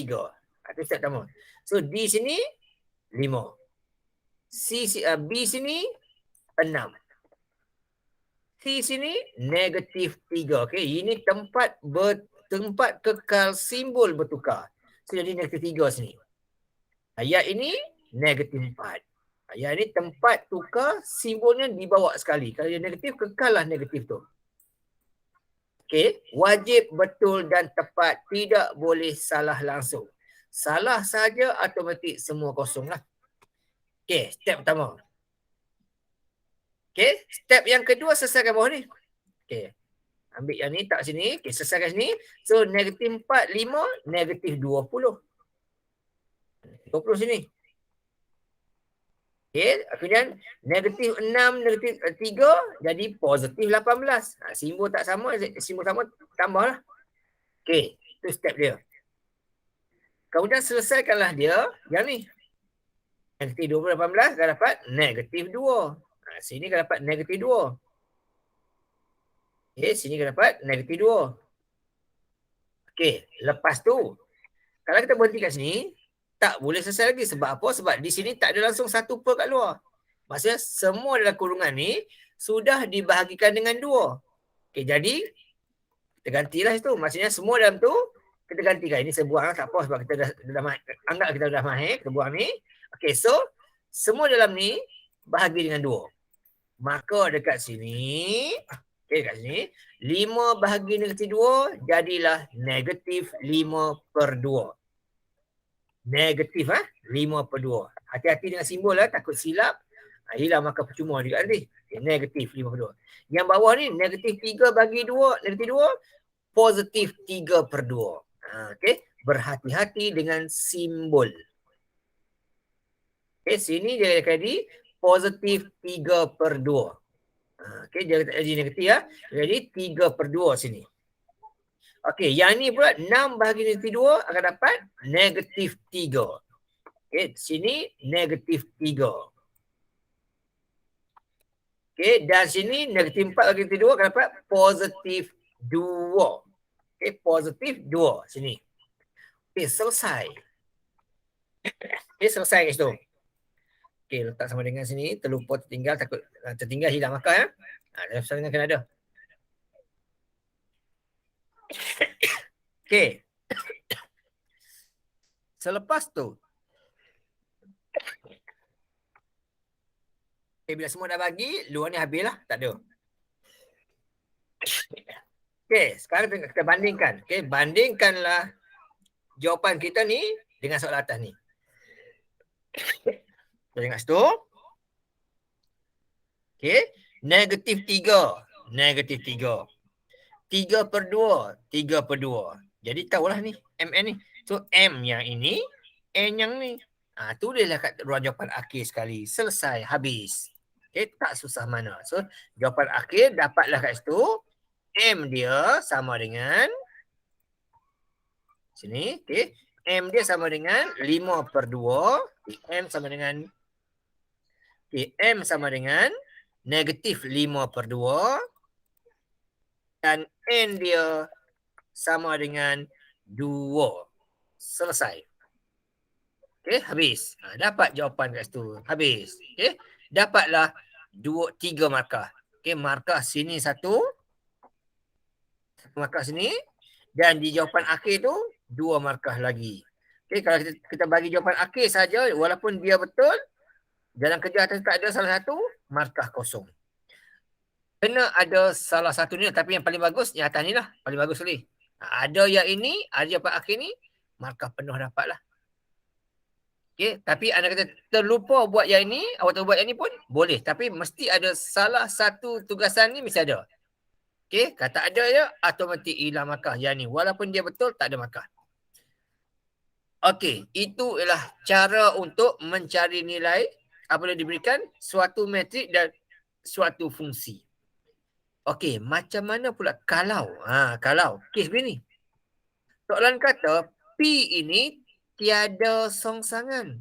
Itu step pertama. So D sini 5. B sini 6. C sini negatif 3. Okay, ini tempat kekal simbol bertukar. So jadi negatif 3 sini. Ayat ini negatif 4. Ayat ini tempat tukar simbolnya dibawa sekali. Kalau dia negatif, kekallah negatif tu. Okay, wajib betul dan tepat, tidak boleh salah langsung. Salah saja automatik semua kosong lah. Okay, step pertama. Okay, step yang kedua selesaikan bawah ni. Okay, ambil yang ni, tak sini. Okay, selesaikan sini. So, negatif 4, 5, negatif 20. 20 sini. Okay, kemudian negatif 6, negatif 3, jadi positif 18. Simbol tak sama, simbol sama, tambahlah. Okay, itu step dia. Kemudian selesaikanlah dia yang ni. Negatif 20, 18, dah dapat negatif 2. Sini dah dapat negatif 2. Okay, sini dah dapat negatif 2. Okay, lepas tu, kalau kita berhenti kat sini, tak boleh selesai lagi. Sebab apa? Sebab di sini tak ada langsung satu per kat luar. Maksudnya semua dalam kurungan ni sudah dibahagikan dengan 2. Okay, jadi kita gantilah itu. Maksudnya semua dalam tu kita gantikan. Ini saya buang, tak apa sebab kita dah anggap kita dah mahir. Kita buang ni. Okay, so semua dalam ni bahagi dengan 2. Maka dekat sini, okay, dekat sini, 5 bahagi negatif 2 jadilah negatif 5 per 2. Negatif 5 per 2. Hati-hati dengan simbol takut silap. Hilang maka percuma juga nanti. Okay, negatif 5 per 2. Yang bawah ni negatif 3 bagi 2, negatif 2, positif 3 per 2. Okay, berhati-hati dengan simbol. Okay, sini dia jadi positif 3 per 2. Okay, dia jadi negatif ya. Jadi 3 per 2 sini. Okey, yang ni pula 6 bahagi negatif 2 akan dapat negatif 3. Okey, sini negatif 3. Okey, dan sini negatif 4 bahagi negatif 2 akan dapat positif 2. Okey, positif 2 sini. Okey, selesai. Okey, selesai guys tu. Okey, letak sama dengan sini. Terlupa tertinggal, takut tertinggal hilang markah ya. Sama dengan kena ada. Okey. Selepas tu, bila semua dah bagi, luar ni habislah, tak ada. Okey, sekarang kita bandingkan. Okey, bandingkanlah jawapan kita ni dengan soalan atas ni. Kita tengok situ. Okey, negatif 3, negatif 3. 3 per 2, 3 per 2. Jadi tahulah ni, MN ni. So, M yang ini, N yang ni. Tulislah kat ruang jawapan akhir sekali. Selesai, habis. Okay, tak susah mana. So, jawapan akhir dapatlah kat situ. M dia sama dengan, sini, okay. M dia sama dengan 5 per 2. M sama dengan, okay, M sama dengan negatif 5 per 2. Dan N dia sama dengan 2. Selesai. Okay, habis. Dapat jawapan kat situ. Habis. Okay, dapatlah 3 markah. Okay, markah sini 1. Markah sini. Dan di jawapan akhir tu 2 markah lagi. Okay, kalau kita bagi jawapan akhir saja, walaupun dia betul, dalam kerja atas tak ada salah satu, markah kosong. Kena ada salah satu ni, tapi yang paling bagus yang atas ni lah, paling bagus sekali. Ada yang ini, ada yang akhir ni, markah penuh dapat lah. Okay, tapi anda kata terlupa buat yang ini, awak tak buat yang ini pun boleh. Tapi mesti ada salah satu tugasan ni mesti ada. Okay, kata ada je, automatik hilang markah yang ni. Walaupun dia betul, tak ada markah. Okey, itu ialah cara untuk mencari nilai apabila diberikan suatu metrik dan suatu fungsi. Okey, macam mana pula kalau? Kalau kes begini. Soalan kata P ini tiada songsangan.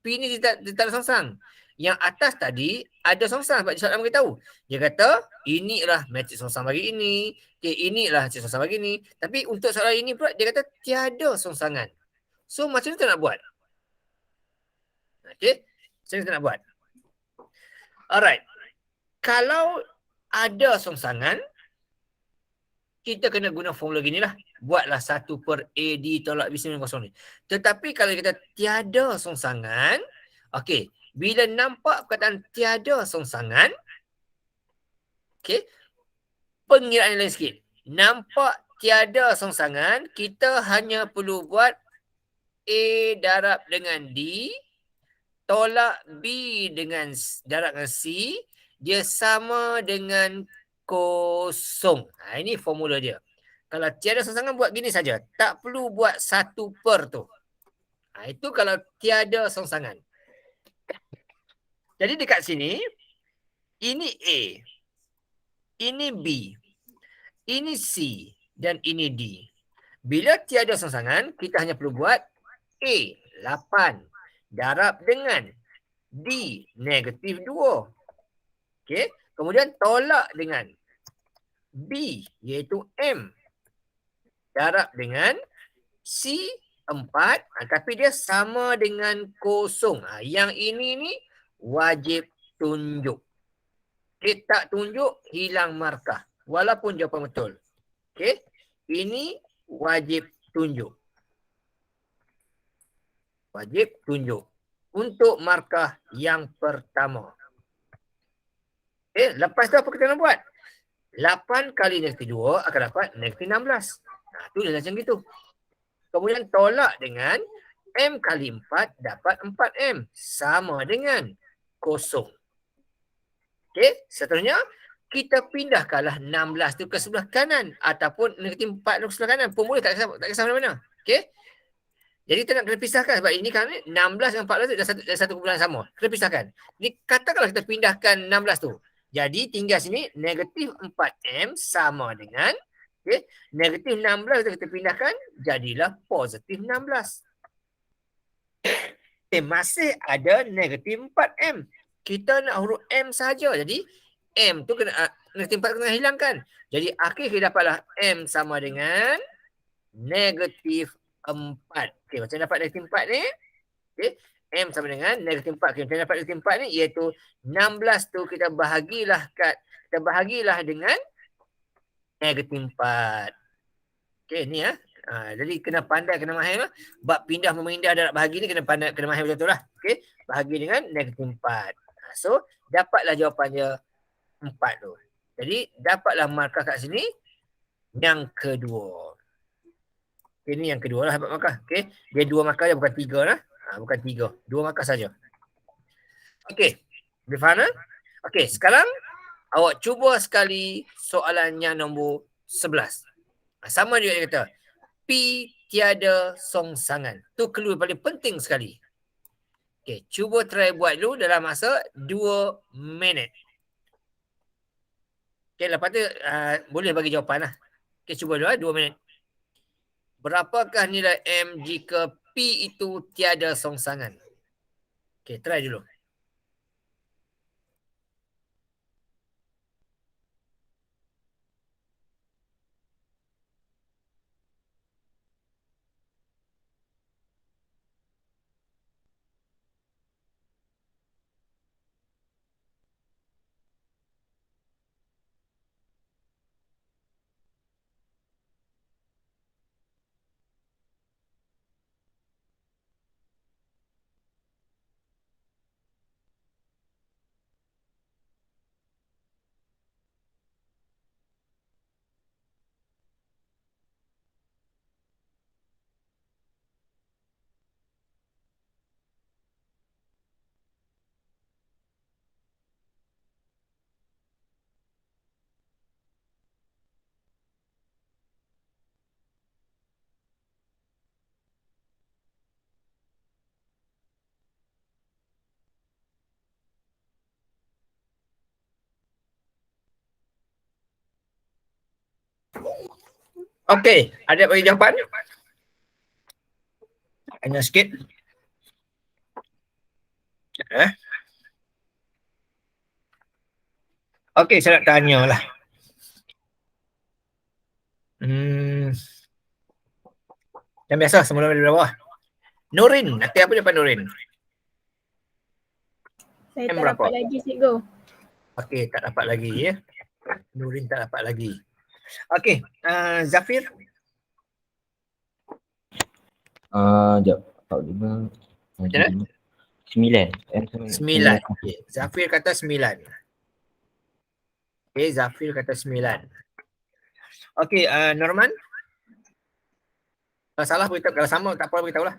P ni dia tak ada songsang. Yang atas tadi ada songsang sebab soalan beritahu. Dia kata inilah metrik songsang bagi ini. Okay, inilah metrik songsang bagi ini. Tapi untuk soalan ini pula dia kata tiada songsangan. So macam mana kita nak buat? Okay, macam mana kita nak buat? Alright. Kalau ada songsangan, kita kena guna formula gini lah. Buatlah 1/AD tolak B9 ni. Tetapi kalau kita tiada songsangan, okey, bila nampak perkataan tiada songsangan, okey, pengiraan lain sikit. Nampak tiada songsangan, kita hanya perlu buat A darab dengan D, tolak B dengan darab dengan C, dia sama dengan kosong. Ini formula dia. Kalau tiada songsangan buat gini saja. Tak perlu buat 1/. Itu kalau tiada songsangan. Jadi dekat sini, ini A, ini B, ini C, dan ini D. Bila tiada songsangan, kita hanya perlu buat A, 8, darab dengan D, -2. Okey, kemudian tolak dengan B, iaitu M, darab dengan C, 4, tapi dia sama dengan kosong. Yang ini ni wajib tunjuk. Dia tak tunjuk, hilang markah. Walaupun jawapan betul. Okey, ini wajib tunjuk. Wajib tunjuk. Untuk markah yang pertama. Lepas tu apa kita nak buat? 8 kali -2 akan dapat -16. Itu dia macam gitu. Kemudian tolak dengan M kali 4 dapat 4M. Sama dengan kosong. Okey, seterusnya kita pindahkanlah 16 tu ke sebelah kanan ataupun -4 tu ke sebelah kanan. Pun boleh, tak kisah mana-mana. Okey. Jadi kita nak kena pisahkan sebab ini kan 16 dan 14 tu dah satu kumpulan sama. Kena pisahkan. Jadi katakanlah kita pindahkan 16 tu. Jadi tinggal sini -4M sama dengan -16 tu kita pindahkan jadilah +16. Masih ada -4M. Kita nak huruf M saja. Jadi M tu kena -4 kena hilangkan. Jadi akhir kita dapatlah M sama dengan -4. Okey, macam dapat -4 ni? Okey, M sama dengan -4. Kita dapat -4 ni iaitu 16 tu kita bahagilah dengan -4. Okey, ni jadi kena pandai, kena mahir lah. Bab pindah memindah darab bahagi ni kena pandai, kena mahir betul lah. Okey, bahagi dengan -4. So, dapatlah jawapannya 4 tu. Jadi, dapatlah markah kat sini yang kedua. Okay, ni yang kedua lah dapat markah. Okey, dia 2 markah je, bukan 3 lah. Bukan 3, 2 markah saja. Okey, boleh faham lah? Okey, sekarang awak cuba sekali soalan yang nombor 11. Sama juga dia kata. P tiada songsangan. Tu clue paling penting sekali. Okey, cuba try buat dulu dalam masa 2 minit. Okey, lepas tu boleh bagi jawapan lah. Okey, cuba dulu 2 minit. Berapakah nilai M jika P itu tiada songsangan? Okey, try dulu. Okey, ada bagi jawapan? Hanya sikit. Okey, saya nak tanya lah. Yang biasa, semula dari bawah. Nurin, nanti apa jawapan Nurin? Saya M tak berapa? dapat lagi, cikgu. Okey, tak dapat lagi ya. Nurin tak dapat lagi. Okey, Zafir? Sekejap. 45. Macam mana? 9. 9. Okay. Zafir kata 9. Okay, Zafir kata 9. Okay, Norman? Kalau salah beritahu, kalau sama tak apa beritahu lah.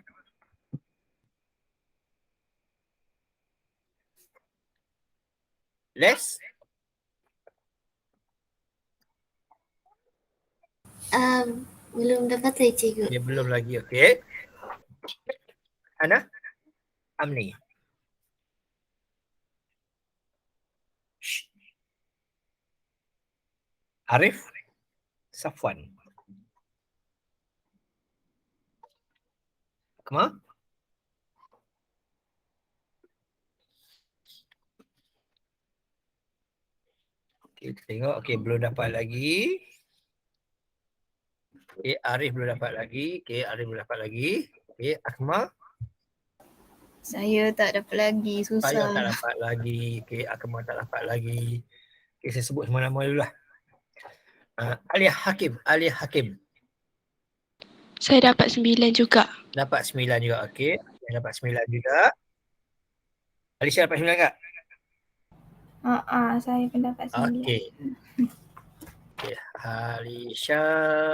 Les? Belum dapat saya, cikgu. Dia belum lagi, okay. Ana? Amni? Arif? Safwan? Akmal? Okay, kita tengok. Okay, belum dapat lagi. Okay, Arif belum dapat lagi. Okay, Arif belum dapat lagi. Okay, Akmal? Saya tak dapat lagi, Saya susah. tak dapat lagi. Okay, Akmal tak dapat lagi. Okay, saya sebut semua nama dulu lah. Alia Hakim. Alia Hakim. Saya dapat 9 juga. Dapat 9 juga. Okey. Dapat 9 juga. Alisha dapat 9 tak? Saya pun dapat 9. Okey. Okey. Alisha,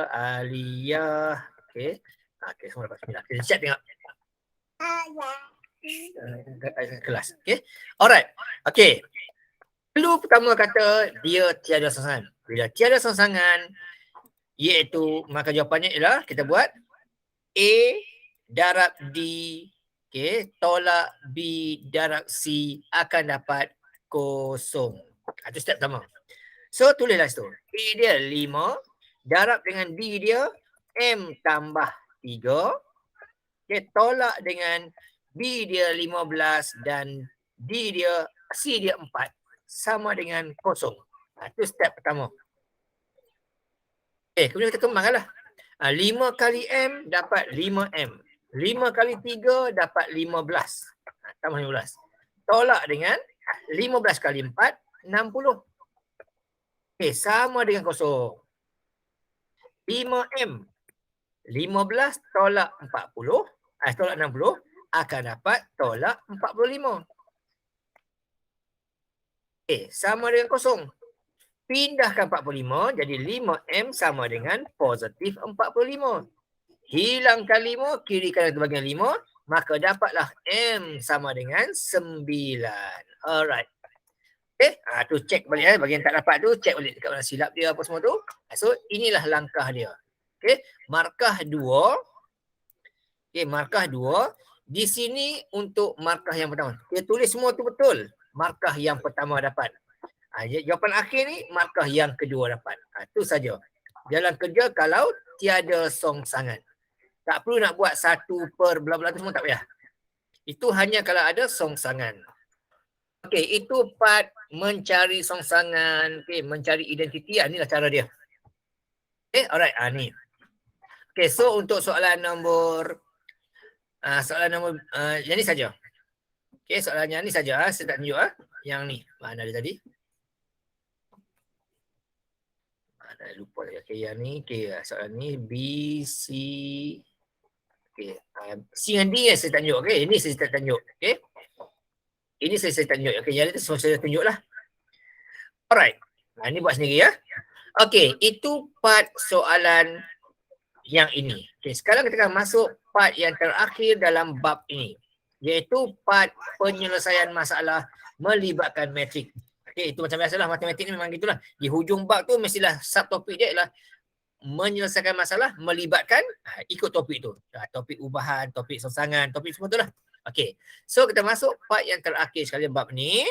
Alia. Okey. Okey, semua dapat 9. Kita siap tengok. Kelas. Okey. Alright. Okey. Clue pertama kata dia tiada sangsangan. Bila tiada sangsangan, iaitu maka jawapannya ialah kita buat A darab D, okay, tolak B darab C akan dapat kosong. Itu step pertama. So tulislah situ. A dia 5 darab dengan D dia M tambah 3. Okay, tolak dengan B dia 15 dan D dia C dia 4 sama dengan kosong. Itu step pertama. Kemudian kita kembangkanlah. 5 kali M dapat 5M. 5 kali 3 dapat 15. Tambah 15. Tolak dengan 15 kali 4, 60. Sama dengan kosong. 5M. 15 tolak 40. Tolak 60 akan dapat tolak 45. Sama dengan kosong. Pindahkan 45 jadi 5M sama dengan positif 45. Hilangkan 5, kiri kanan bahagian 5, maka dapatlah M sama dengan 9. Alright. Tu cek balik bagi yang tak dapat tu, cek balik dekat mana silap dia apa semua tu. So inilah langkah dia. Markah 2. Markah 2. Di sini untuk markah yang pertama. Kita tulis semua tu betul. Markah yang pertama dapat. Jawapan akhir ni markah yang kedua dapat. Itu saja. Jalan kerja kalau tiada songsangan. Tak perlu nak buat 1 per bla-bla tu semua tak payah. Itu hanya kalau ada songsangan. Okey, itu part mencari songsangan, mencari identiti. Inilah cara dia. Alright, ni. Okey, so untuk soalan nombor yang ni saja. Okey, soalan yang ni saja. Saya tak tunjuk yang ni. Mana dia tadi? Lupa saya. Okay, yang ni. Okay, soalan ni B, C. Okay, C dengan D saya tunjuk. Okay, ini saya tak tunjuk. Okay. Ini saya tunjuk. Okay, yang itu semua saya tunjuk lah. Alright. Ini buat sendiri ya. Okay, itu part soalan yang ini. Okay, sekarang kita akan masuk part yang terakhir dalam bab ini. Iaitu part penyelesaian masalah melibatkan metrik. Okay, itu macam biasalah matematik ni memang gitulah. Di hujung bab tu mestilah subtopik dia ialah menyelesaikan masalah melibatkan ikut topik tu. Topik ubahan, topik songsangan, topik semua tu lah. Okay, so kita masuk part yang terakhir sekali bab ni.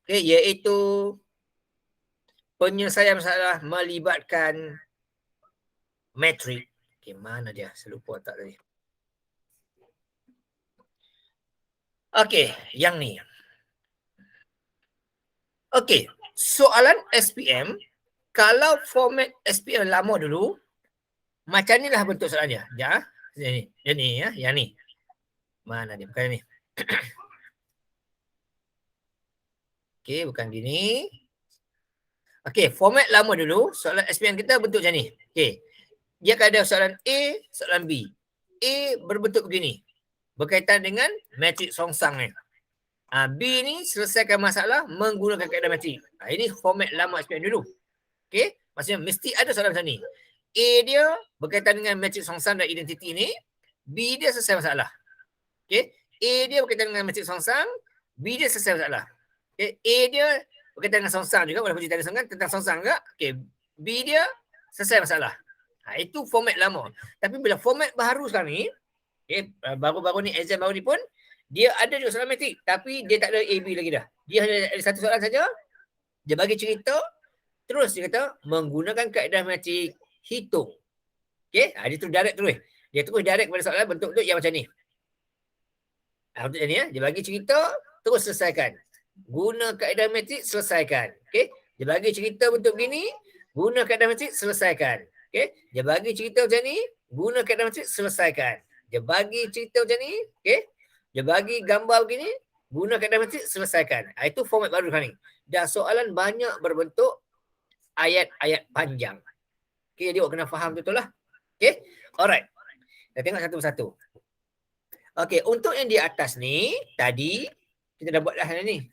Okay, iaitu penyelesaian masalah melibatkan matrik. Okay, mana dia? Saya lupa tak tadi. Okay, yang ni. Okay, soalan SPM, kalau format SPM lama dulu, macam ni lah bentuk soalan dia. Ya, yang ni ya, yang ni. Mana dia? Bukan ni. Okay, bukan gini. Okay, format lama dulu, soalan SPM kita bentuk macam ni. Okay, dia akan ada soalan A, soalan B. A berbentuk begini, berkaitan dengan matrik songsang ni. B ni selesaikan masalah menggunakan kaedah matrik. Ini format lama SPM dulu. Okay, maksudnya mesti ada soalan macam ni. A dia berkaitan dengan matrik songsang dan identiti ni. B dia selesai masalah. Okay, A dia berkaitan dengan matrik songsang, B dia selesai masalah. Okay, A dia berkaitan dengan songsang juga, walaupun cerita tentang songsang juga. Okay, B dia selesai masalah. Itu format lama. Tapi bila format baru sekarang ni, okay, baru-baru ni, exam baru ni pun, dia ada juga soalan matrik, tapi dia tak ada A, B lagi dah. Dia hanya ada satu soalan saja. Dia bagi cerita, terus dia kata menggunakan kaedah matrik hitung. Okay, dia terus direct terus. Dia terus direct pada soalan bentuk-bentuk yang macam ni. Bentuk ni ya, dia bagi cerita, terus selesaikan. Guna kaedah matrik, selesaikan. Okay, dia bagi cerita bentuk begini, guna kaedah matrik, selesaikan. Okay, dia bagi cerita macam ni, guna kaedah matrik, selesaikan. Dia bagi cerita macam ni, okay, dia bagi gambar begini, guna kaedah matrik, selesaikan. Itu format baru sekarang ni. Dan soalan banyak berbentuk ayat-ayat panjang. Okay, dia kena faham betul lah. Okay, alright. Kita tengok satu persatu. Okay, untuk yang di atas ni, tadi kita dah buat dah ni.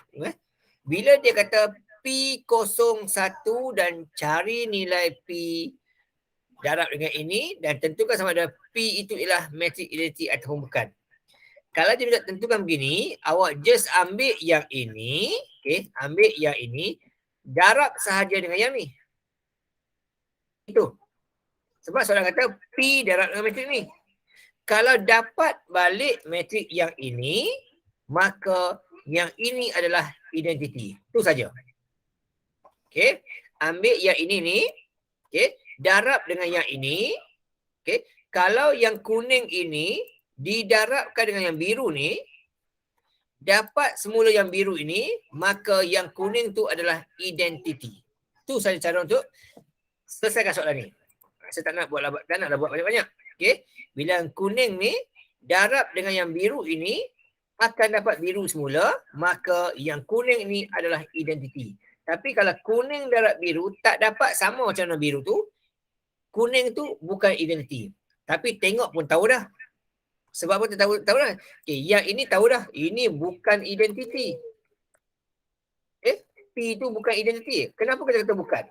Bila dia kata P01 dan cari nilai P darab dengan ini dan tentukan sama ada P itu ialah matrik identiti atau bukan. Kalau dia tidak tentukan begini, awak just ambil yang ini, okay, ambil yang ini, darab sahaja dengan yang ni. Itu. Sebab soalan kata P darab dengan matrik ni. Kalau dapat balik matrik yang ini, maka yang ini adalah identiti. Itu saja. Okay, ambil yang ini ni, okay, darab dengan yang ini. Okay, kalau yang kuning ini didarabkan dengan yang biru ni, dapat semula yang biru ini, maka yang kuning tu adalah identiti. Itu saja cara untuk selesaikan soalan ni. Saya tak nak buat banyak-banyak. Okay, bila yang kuning ni darab dengan yang biru ini, akan dapat biru semula, maka yang kuning ini adalah identiti. Tapi kalau kuning darab biru tak dapat sama macam mana biru tu, kuning tu bukan identiti. Tapi tengok pun tahu dah. Sebab apa kita tahu dah? Okay, yang ini tahu dah, ini bukan identiti. P tu bukan identiti. Kenapa kita kata bukan?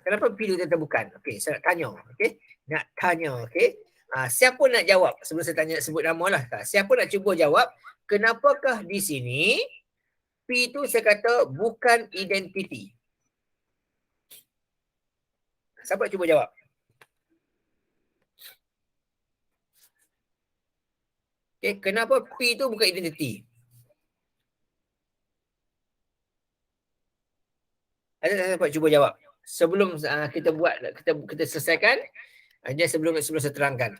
Kenapa P tu kata bukan? Okey, saya nak tanya. Okey, nak tanya. Okey, siapa nak jawab? Sebelum saya tanya sebut nama lah. Siapa nak cuba jawab? Kenapakah di sini P tu saya kata bukan identiti? Siapa nak cuba jawab? Okay, kenapa P tu bukan identiti? Ada siapa cuba jawab? Sebelum kita buat, kita selesaikan, sebelum saya terangkan.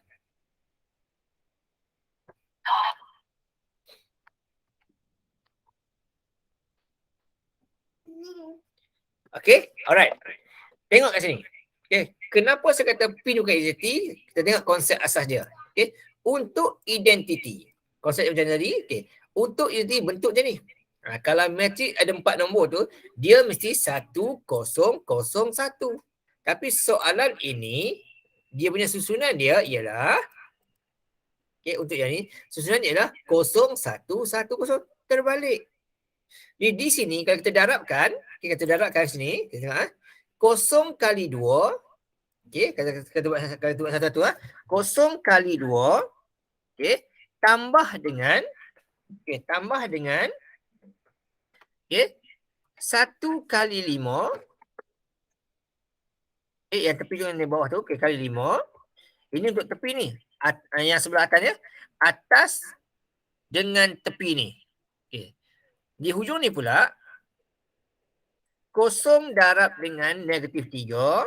Okay, alright. Tengok kat sini. Okay, kenapa saya kata P bukan identiti? Kita tengok konsep asas dia. Okay, untuk identiti. Konsep macam tadi. Okay, untuk identiti bentuk macam ni. Kalau matrik ada 4 nombor tu, dia mesti 1001. Tapi soalan ini, dia punya susunan dia ialah, okay, untuk yang ni, susunan dia ialah 0110 terbalik. Jadi di sini, kalau kita darabkan, okay, kita darabkan sini, kita tengok, 0 kali 2, okay, kita buat satu-satu, 0 kali 2, okay, tambah dengan, okay, 1 kali 5, okay, yang tepi dengan di bawah tu, okay, kali 5. Ini untuk tepi ni. Yang sebelah atasnya, atas dengan tepi ni. Okay. Di hujung ni pula, 0 darab dengan -3.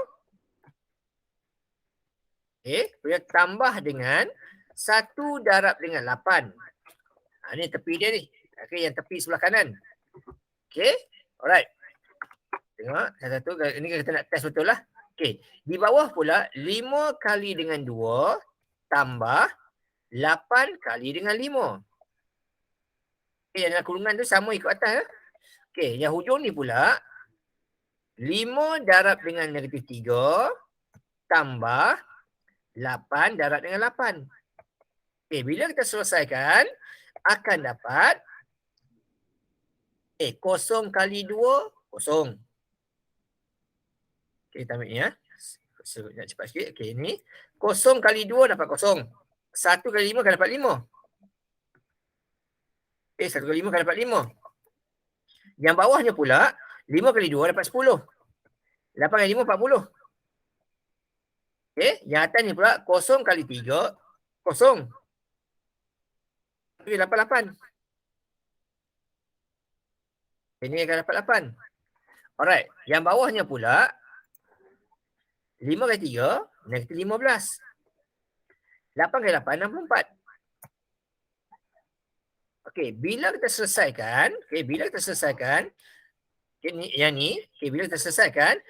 Okey, kemudian tambah dengan 1 darab dengan 8. Ni tepi dia ni. Okey, yang tepi sebelah kanan. Okey, alright. Tengok, satu-satu. Ini kita nak test betul lah. Okey, di bawah pula 5 kali dengan 2 tambah 8 kali dengan 5. Okey, yang dalam kurungan tu sama ikut atas. Okey, yang hujung ni pula 5 darab dengan negatif 3 tambah 8 darab dengan 8. Okey, bila kita selesaikan akan dapat 0 kali 2, 0. Okey, kita ambil ni ya. Nak cepat sikit. Okey, ni 0 kali 2 dapat 0. 1 kali 5 akan dapat 5. 1 kali 5 akan dapat 5. Yang bawahnya pula 5 kali 2 dapat 10. 8 kali 5 40. Okey, yang atas ni pula 0 kali 3 0. Okey, dapat 8. Ini akan dapat 8. Alright, yang bawahnya pula 5 kali 3 negatif 15. 8 kali 8 64. Okey, bila kita selesaikan, yang ni, bila kita selesaikan,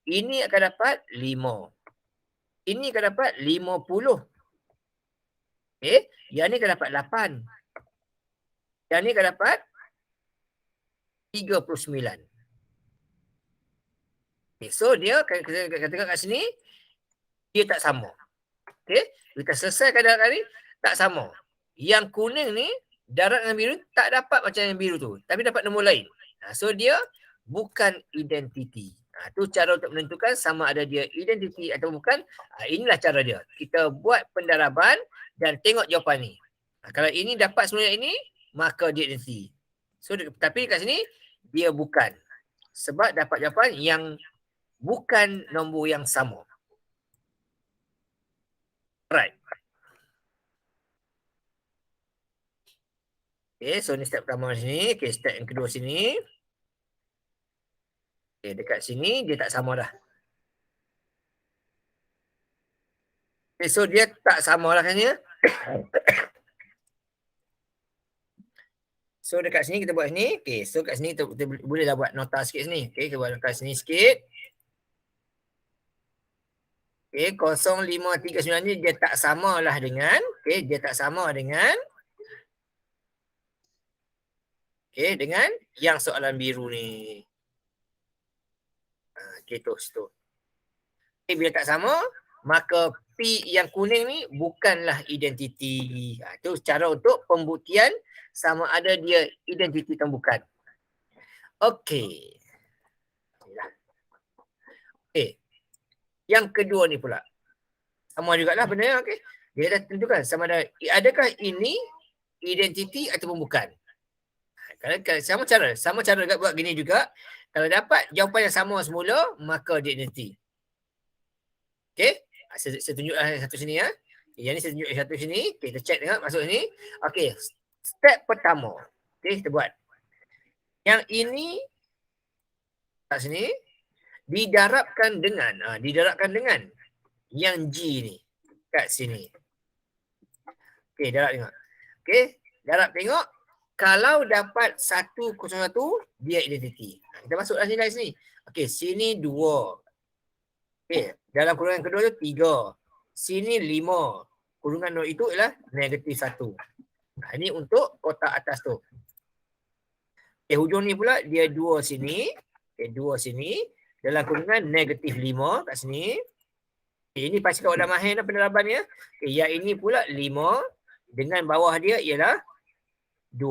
ini akan dapat 5. Ini akan dapat 50. Okey, yang ni akan dapat 8. Yang ni akan dapat 39. Okay, so dia kita tengok kat sini dia tak sama. Okey, kita selesaikan darab ni tak sama. Yang kuning ni darab dengan biru tak dapat macam yang biru tu, tapi dapat nombor lain. So dia bukan identiti. Tu cara untuk menentukan sama ada dia identiti atau bukan. Inilah cara dia. Kita buat pendaraban dan tengok jawapan ni. Kalau ini dapat semuanya ini, maka dia identiti. So tapi kat sini dia bukan. Sebab dapat jawapan yang bukan nombor yang sama. Alright. Okay, so ni step pertama sini. Okay, step yang kedua sini. Okay, dekat sini dia tak sama dah. Okay, so dia tak sama lah kan ya. So dekat sini kita buat sini. Okay, so kat sini kita boleh dah buat nota sikit sini. Okay, kita buat nota sini sikit. Okay, 0539 ni dia tak sama lah dengan. Okay, dia tak sama dengan. Okay, dengan yang soalan biru ni. Okay, tu situ. Okay, bila tak sama, maka P yang kuning ni bukanlah identiti. Itu cara untuk pembuktian sama ada dia identiti atau bukan. Okey. Okay. Yang kedua ni pula. Sama jugalah benda. Okay. Dia dah tentukan sama ada adakah ini identiti ataupun bukan. Kalau sama cara juga buat gini juga. Kalau dapat jawapan yang sama semula, maka dia identiti. Okey, saya tunjuklah satu sini ya. Yang ni saya tunjuk satu sini. Okey, kita check tengok masuk sini. Okey, step pertama. Okey, kita buat. Yang ini kat sini didarabkan dengan yang G ni kat sini. Okey, darab tengok. Okey, darab tengok. Kalau dapat 101, dia identiti. Kita masuklah sini. Okey, sini 2. Okey, dalam kurungan kedua tu 3. Sini 5. Kurungan itu ialah negatif 1. Ini untuk kotak atas tu. Okey, hujung ni pula dia 2 sini. Okey, 2 sini. Dalam kurungan negatif 5 kat sini. Okey, ini pasti kau dah mahir dah penerabannya. Okey, yang ini pula 5. Dengan bawah dia ialah 2.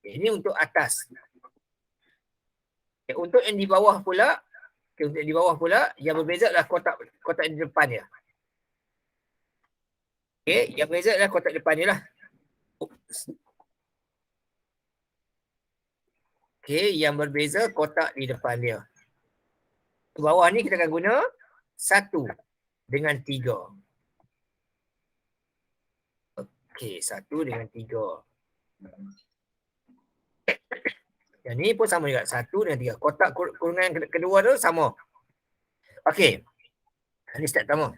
Okay, ini untuk atas. Okay, untuk yang di bawah pula, yang berbeza adalah kotak di depan dia. Okay, yang berbeza adalah kotak depan dia lah. Okay, yang berbeza kotak di depan dia. Di bawah ni kita akan guna 1 dengan 3. Okay, 1 dengan 3. Yang ni pun sama juga. 1 dan 3. Kotak kurungan kedua tu sama. Okey. Ini step pertama.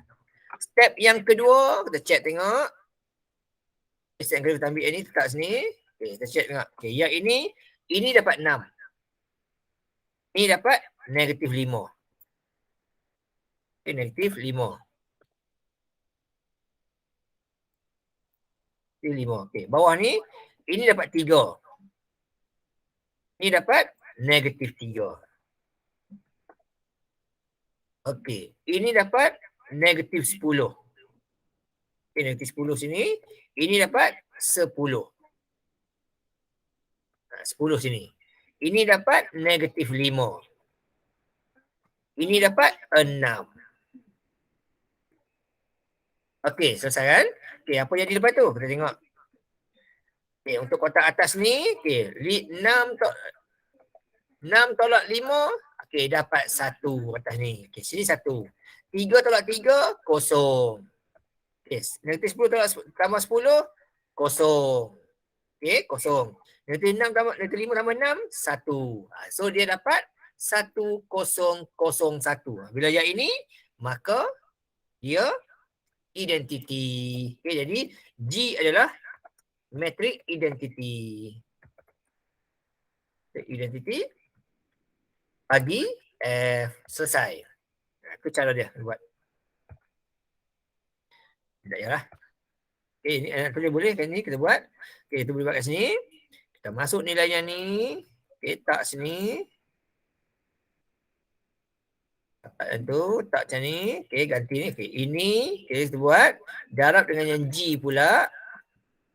Step yang kedua, kita check tengok. Step yang kedua kita ambil yang ni, letak sini. Okay, kita check tengok. Okay, yang ini dapat 6. Ini dapat negatif 5. Okay, negatif 5. Negatif 5. Okay, bawah ni, ini dapat 3. Ini dapat negatif 3. Okey, ini dapat negatif 10. Okay, negatif 10 sini. Ini dapat 10. 10 sini. Ini dapat negatif 5. Ini dapat 6. Okey, selesai kan? Okey, apa jadi lepas tu? Kita tengok. Okey, untuk kotak atas ni, okey, 6 tolak 5. Okey, dapat 1 atas ni. Okey, sini 1. 3 tolak 3, kosong. Okey, negatif 10 tolak tambah 10, kosong. Okey, kosong. Negatif 5 tambah 6, 1. So, dia dapat 1001. Bila yang ini, maka dia identiti. Okey, jadi G adalah matrix identiti. Identiti bagi F. Selesai. Itu cara dia buat. Tak payahlah. Okay, ni boleh kan ni kita buat. Okay, kita boleh buat kat sini. Kita masuk nilai yang ni. Okay, tak sini. Tak yang tu, tak macam ni. Okay, ganti ni. Okay, ini. Okay, kita buat. Darab dengan yang G pula.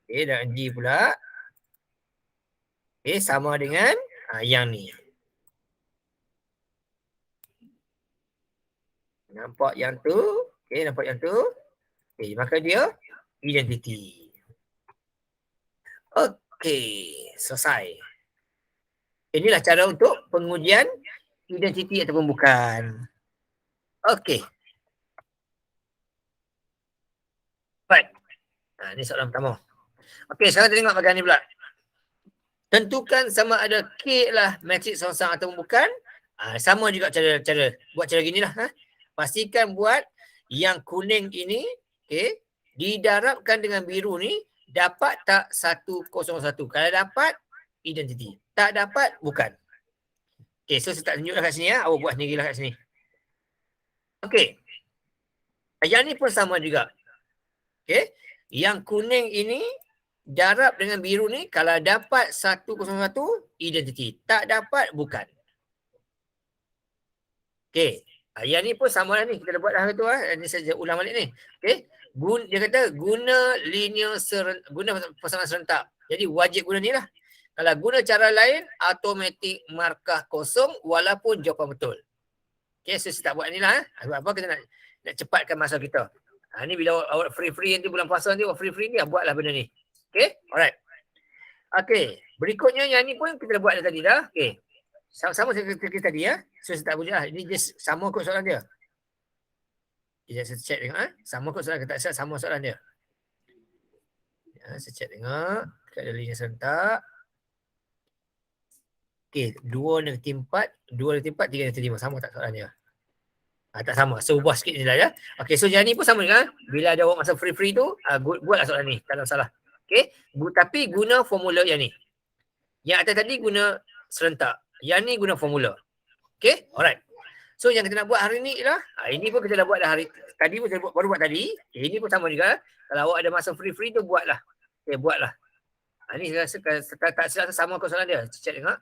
Okay, dengan G pula. Okay, sama dengan yang ni. Nampak yang tu? Okay, nampak yang tu? Okay, maka dia identiti. Okay, selesai. Inilah cara untuk pengujian identiti ataupun bukan. Okay. Baik. Ini soalan pertama. Okay, sekarang kita tengok bahagian ni pula. Tentukan sama ada K lah matrik seorang-seorang ataupun bukan. Sama juga cara buat cara gini lah. Pastikan buat yang kuning ini, okay, didarabkan dengan biru ni, dapat tak 101. Kalau dapat, identiti. Tak dapat, bukan. Okay, so saya tak tunjuklah kat sini ya. Awak buat sendirilah kat sini. Okay. Yang ni pun sama juga. Okay. Yang kuning ini, darab dengan biru ni, kalau dapat 101, identiti. Tak dapat, bukan. Okay. Yang ni pun sama lah ni. Kita dah buat dah tu lah. Ini saya ulang balik ni. Okay. Dia kata guna guna pasangan serentak. Jadi wajib guna ni lah. Kalau guna cara lain, automatik markah kosong walaupun jawapan betul. Okay. So saya tak buat ni lah. Sebab apa kita nak cepatkan masa kita. Ni bila awak free-free nanti bulan puasa nanti awak free-free ni, buatlah benda ni. Okay. Alright. Okay. Berikutnya yang ni pun kita dah buat tadi dah. Okay. Sama seperti tadi ya. So saya tak boleh lah. Ini just sama kot soalan dia. Sekejap saya check tengok. Sama kot soalan. Kita tak sama soalan dia. Saya check tengok. Kita ada linear serentak. Okay. 2 negatif 4. 2 negatif 4. 3 negatif 5. Sama tak soalan dia? Tak sama. So ubah sikit nilai ya. Okay. So yang ni pun sama juga. Bila ada awak masa free-free tu. Buatlah soalan ni. Tak ada masalah. Okay. Tapi guna formula yang ni. Yang atas tadi guna serentak. Yang ni guna formula. Okay, alright. So yang kita nak buat hari ni lah. Ini pun kita dah buat dah hari tadi pun kita baru buat tadi. Okay, ini pun sama juga. Kalau awak ada masa free-free tu buatlah. Okay, buatlah. Ini saya rasa tak silap sama kot soalan dia. Check tengok.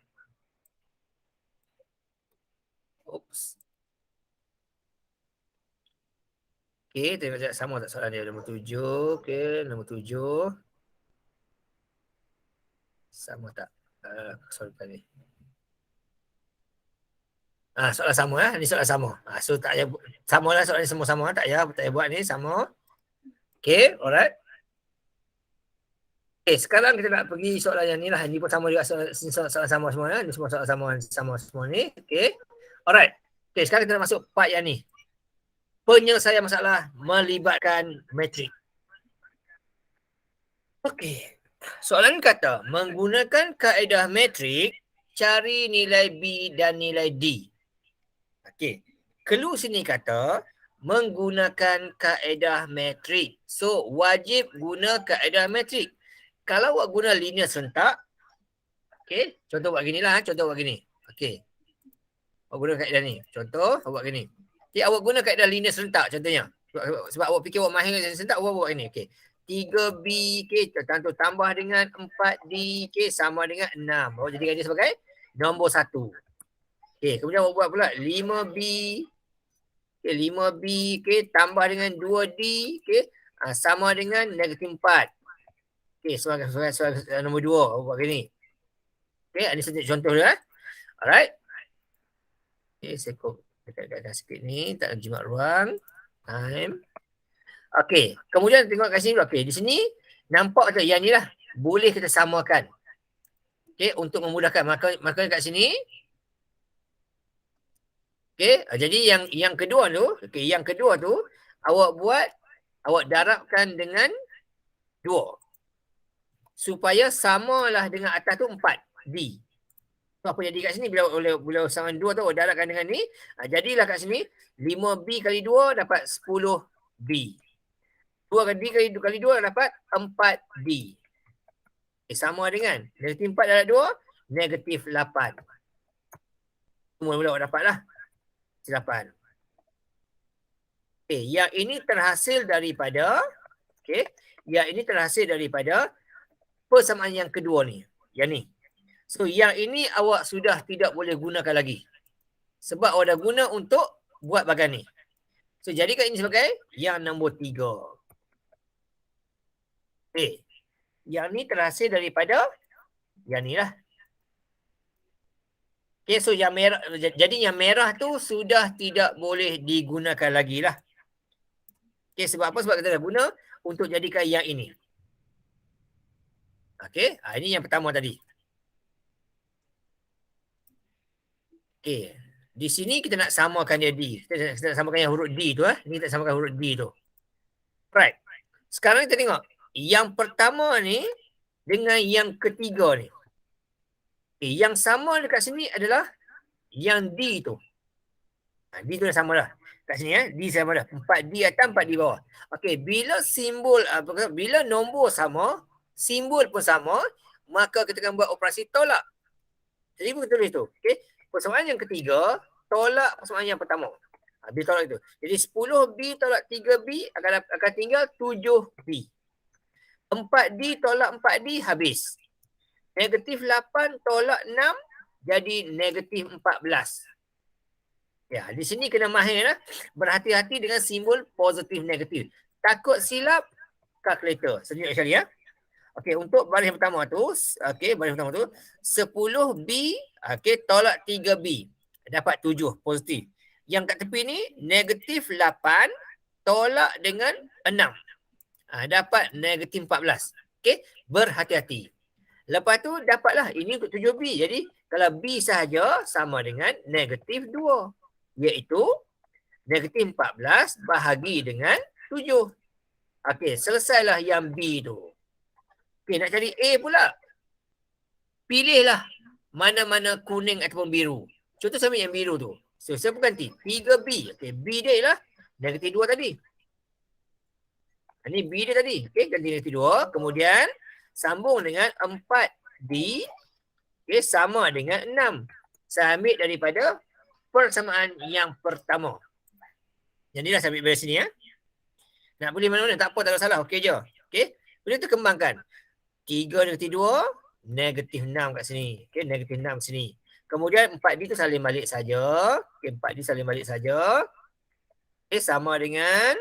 Oops. Okay, tengok sekejap sama tak soalan dia. Nombor 7. Okay, nombor 7. Sama tak? Sorry tadi. Soalan sama lah. Ni soalan sama. So tak payah sama lah soalan ni semua sama. Tak payah buat ni sama. Okay, alright. Okay, sekarang kita nak pergi soalan yang ni lah. Ni pun sama juga soalan sama semua lah. Ni semua soalan sama semua ni. Okay, alright. Okay, sekarang kita nak masuk part yang ni. Penyelesaian masalah melibatkan matrik. Okay. Soalan kata, menggunakan kaedah matrik, cari nilai B dan nilai D. Okey. Clue sini kata, menggunakan kaedah metrik. So, wajib guna kaedah metrik. Kalau awak guna linear serentak, okey, contoh buat gini lah, contoh buat gini. Okey. Awak guna kaedah ni. Contoh, awak buat gini. Okey, awak guna kaedah linear serentak contohnya. Sebab awak fikir awak mahir dengan serentak, awak buat gini. Okey. 3B, okey, tambah dengan 4D, okey, sama dengan 6. Awak jadikan dia sebagai nombor 1. Okey, kemudian awak buat pula 5B. Okey, 5B, okey, tambah dengan 2D, okey, sama dengan negatif 4. Okey, soalan nombor 2, awak buat gini. Okey, ini saja contoh dia. Alright. Okey, saya dekat sikit ni, tak jimat ruang. Time. Okey, kemudian tengok kat sini. Okey, di sini nampak tak yang ni lah. Boleh kita samakan. Okey, untuk memudahkan. Maka kat sini. Okey, jadi yang kedua tu, okey, yang kedua tu awak darabkan dengan 2. Supaya samalah dengan atas tu 4D. So, apa jadi kat sini bila sama 2 tu awak darabkan dengan ni, jadilah kat sini 5B kali 2 dapat 10B. 2D kali 2 dapat 4D. Sama dengan negatif 4 darab 2, negatif 8. Mula-mula awak dapat lah. 8. Okey, yang ini terhasil daripada persamaan yang kedua ni. Yang ni. So, yang ini awak sudah tidak boleh gunakan lagi. Sebab awak dah guna untuk buat bagian ni. So, jadikan ini sebagai yang nombor 3. Okey. Yang ni terhasil daripada yang ni lah. Okey, so yang merah, jadi yang merah tu sudah tidak boleh digunakan lagi lah. Okey, sebab apa? Sebab kita dah guna untuk jadikan yang ini. Okey, ini yang pertama tadi. Okey, di sini kita nak samakan dia D. Kita nak samakan yang huruf D tu. Ni kita samakan huruf D tu. Right. Sekarang kita tengok. Yang pertama ni dengan yang ketiga ni. Okay, yang sama dekat sini adalah yang D tu. D tu dah sama dah. Kat sini D sama dah. 4D atas, 4D bawah. Okey, bila bila nombor sama, simbol pun sama, maka kita akan buat operasi tolak. Jadi kita tulis tu. Okey, persamaan yang ketiga tolak persamaan yang pertama. Bila tolak itu. Jadi 10B tolak 3B akan tinggal 7B. 4D tolak 4D habis. Negatif 8 tolak 6 jadi negatif 14. Ya, di sini kena mahir lah. Berhati-hati dengan simbol positif negatif. Takut silap kalkulator. Senyap sekali ya. Okey, untuk baris pertama tu, 10B tolak 3B dapat 7 positif. Yang kat tepi ni negatif 8 tolak dengan 6. Dapat negatif 14. Okey, berhati-hati. Lepas tu dapatlah ini untuk 7B. Jadi kalau B sahaja sama dengan negatif 2. Iaitu negatif 14 bahagi dengan 7. Okey, selesailah yang B tu. Okey, nak cari A pula. Pilihlah mana-mana kuning ataupun biru. Contoh saya ambil yang biru tu. So, saya pun ganti. 3B. Okey, B dia ialah negatif 2 tadi. Ini B dia tadi. Okey, ganti negatif 2. Kemudian sambung dengan 4D. Okay, sama dengan 6. Saya ambil daripada persamaan yang pertama. Yang ni lah saya ambil dari sini ya. Nak boleh mana-mana, tak apa, tak ada salah. Okey je. Okey. Boleh tu kembangkan. 3 negatif 2, negatif 6 kat sini. Okey, negatif 6 kat sini. Kemudian 4D tu salin balik saja. Okey, 4D salin balik saja. Okey, sama dengan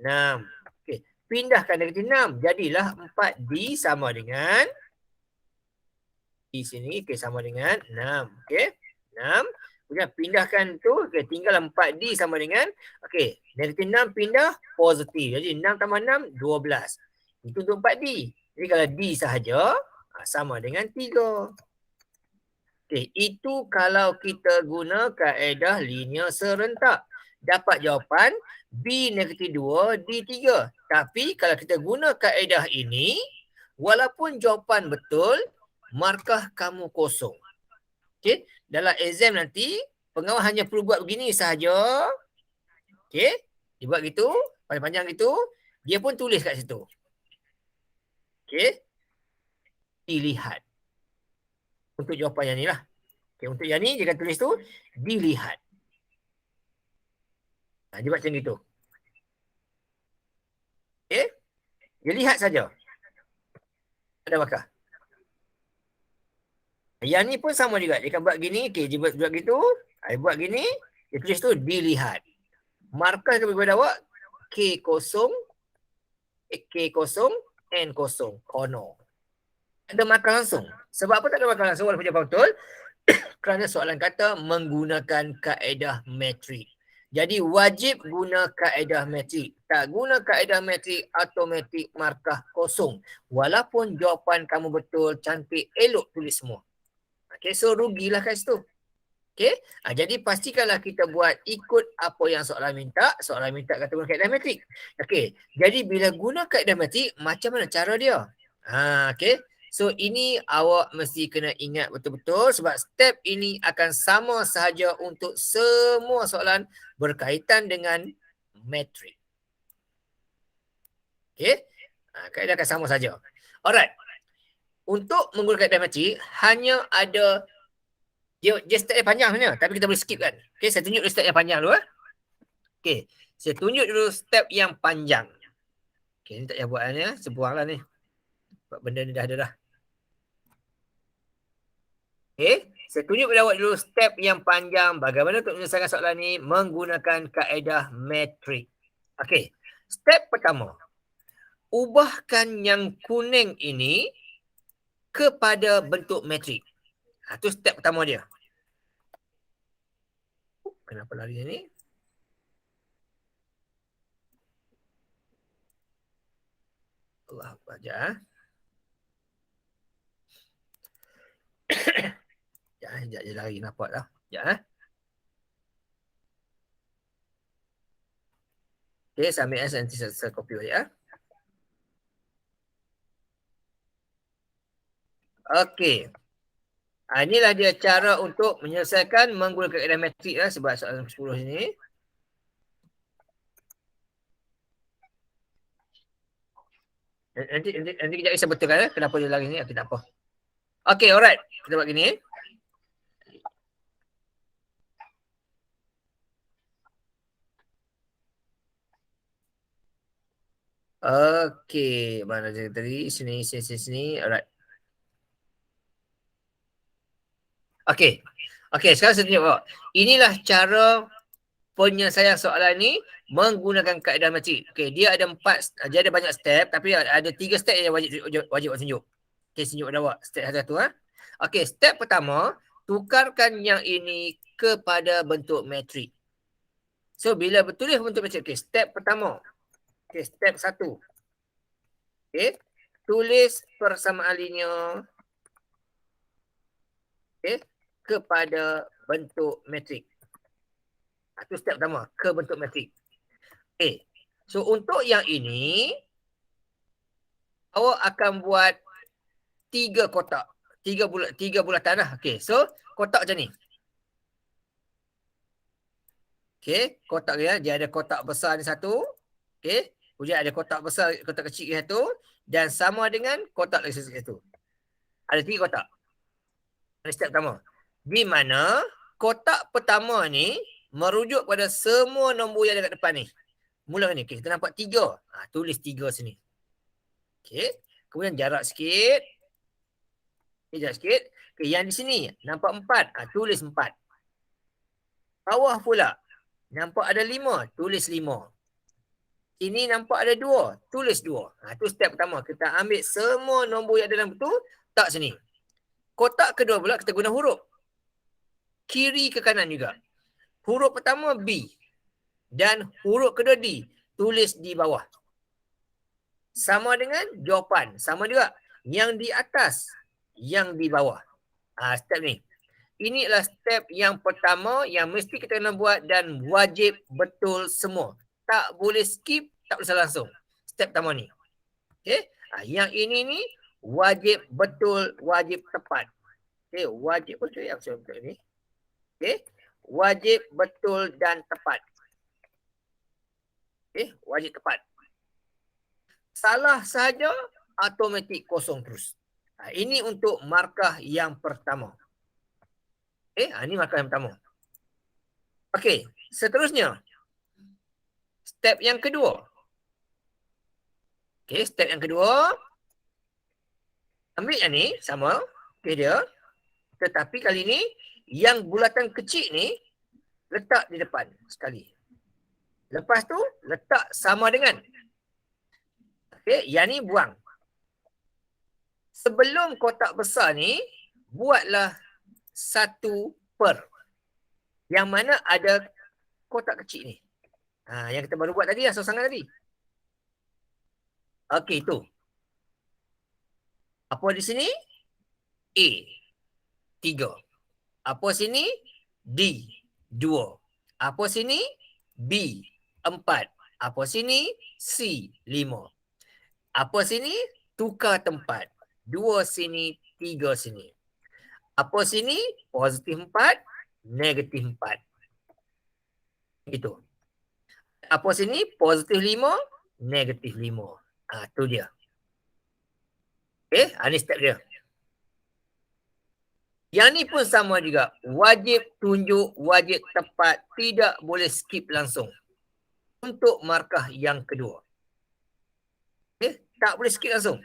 6. Okey, pindahkan negatif 6. Jadilah 4D sama dengan di sini. Okey, sama dengan 6. Okey, 6. Kemudian pindahkan tu. Okey, tinggal 4D sama dengan. Okey, negatif 6 pindah positif. Jadi 6 tambah 6, 12. Itu untuk 4D. Jadi kalau D sahaja, sama dengan 3. Okey, itu kalau kita guna kaedah linear serentak. Dapat jawapan B negatif 2, D 3. Tapi kalau kita guna kaedah ini, walaupun jawapan betul, markah kamu kosong. Okey, dalam exam nanti, pengawal hanya perlu buat begini sahaja. Okey, Dia buat gitu, panjang gitu, dia pun tulis kat situ. Okey. Dilihat. Untuk jawapan yang ni lah. Okey, untuk yang ni dia akan tulis tu dilihat. Dia buat macam gitu. Okey. Dia lihat saja. Ada bakar. Yang ni pun sama juga. Dia akan buat gini. Okey, dia buat gitu. Dia buat gini. Dia tulis tu dilihat. Markah tu bagi awak K0, K0, N0. Kono. Ada markah langsung. Sebab apa tak ada markah langsung walaupun jawab betul? Kerana soalan kata menggunakan kaedah metrik. Jadi wajib guna kaedah metrik. Tak guna kaedah metrik, automatik markah kosong. Walaupun jawapan kamu betul, cantik, elok tulis semua. Okay, so rugilah kat situ. Okay, jadi pastikanlah kita buat ikut apa yang soalan minta. Soalan minta kata guna kaedah metrik. Okay, jadi bila guna kaedah metrik, macam mana cara dia? Okay. So ini awak mesti kena ingat betul-betul sebab step ini akan sama sahaja untuk semua soalan berkaitan dengan metrik. Okay. Kaedah akan sama saja. Alright. Untuk menggunakan kaedah metrik, hanya ada dia step yang panjang sebenarnya. Tapi kita boleh skip kan. Okay, saya tunjuk dulu step yang panjang dulu. Okay. Saya tunjuk dulu step yang panjang. Okay, ni tak payah buat ni. Sebuang lah ni. Sebab benda ni dah ada dah. Okay, saya tunjuk kepada awak dulu step yang panjang bagaimana untuk menyelesaikan soalan ni menggunakan kaedah metrik. Okay, step pertama. Ubahkan yang kuning ini kepada bentuk metrik. Itu step pertama dia. Kenapa lari ni? Allah Akbar. Sekejap je lari nampak dah. Sekejap. Okay, saya ambil nanti saya copy balik. Okey. Inilah dia cara untuk menyelesaikan menggunakan kaedah metrik lah sebab soalan 10 ini. Nanti kejap saya betulkan kenapa dia lari ni. Okey, tak apa. Okey, alright. Kita buat gini. Okey, mana dia tadi? Sini. Alright. Okey. Okey, sekarang saya tunjuk awak. Inilah cara penyelesaian soalan ni menggunakan kaedah metrik. Okey, dia ada banyak step tapi ada 3 step yang wajib awak tunjuk. Okey, tunjuk pada awak step satu. Okey, step pertama, tukarkan yang ini kepada bentuk metrik. So, bila bertulis bentuk metrik, okey, step pertama. Okey, step 1. Okey, tulis persamaan linear. Okey, kepada bentuk metrik. Itu step pertama, ke bentuk metrik. Okey, so untuk yang ini, awak akan buat 3 kotak. 3 bulatan lah. Okey, so kotak macam ni. Okey, kotak dia ada kotak besar ni satu. Okey, kemudian ada kotak besar, kotak kecil ni satu. Dan sama dengan kotak lagi satu. Ada 3 kotak. Ini step pertama. Di mana kotak pertama ni merujuk pada semua nombor yang ada kat depan ni. Mula ni, okay, kita nampak 3. Tulis 3 sini. Okey, kemudian jarak sikit. Jarak sikit. Okay, yang di sini nampak 4. Tulis 4. Bawah pula nampak ada 5. Tulis 5. Ini nampak ada 2. Tulis 2. Itu step pertama. Kita ambil semua nombor yang ada dalam tu, tak sini. Kotak kedua pula kita guna huruf. Kiri ke kanan juga. Huruf pertama B. Dan huruf kedua D. Tulis di bawah. Sama dengan jawapan. Sama juga. Yang di atas. Yang di bawah. Step ni. Ini adalah step yang pertama yang mesti kita kena buat dan wajib betul semua. Tak boleh skip, tak boleh salah langsung. Step pertama ni. Okay. Yang ini ni wajib betul, wajib tepat. Okay. Wajib betul yang saya betul ni. Okay. Wajib betul dan tepat. Wajib tepat. Salah saja automatik kosong terus. Ini untuk markah yang pertama. Ini markah yang pertama. Okey, seterusnya. Step yang kedua. Step yang kedua. Ambil yang ni sama. Dia. Tetapi kali ni yang bulatan kecil ni letak di depan sekali. Lepas tu letak sama dengan. Yang ni buang. Sebelum kotak besar ni, buatlah 1 per. Yang mana ada kotak kecil ni. Yang kita baru buat tadi lah, sosangan tadi. Okey, tu. Apa di sini? A, 3. Apa sini? D, 2. Apa sini? B, 4. Apa sini? C, 5. Apa sini? Tukar tempat. 2 sini, 3 sini. Apa sini? Positif 4, negatif 4. Itu. Apa sini? Positif 5, negatif 5. Tu dia. Ini step dia. Yang ni pun sama juga. Wajib tunjuk, wajib tepat. Tidak boleh skip langsung. Untuk markah yang kedua. Tak boleh skip langsung.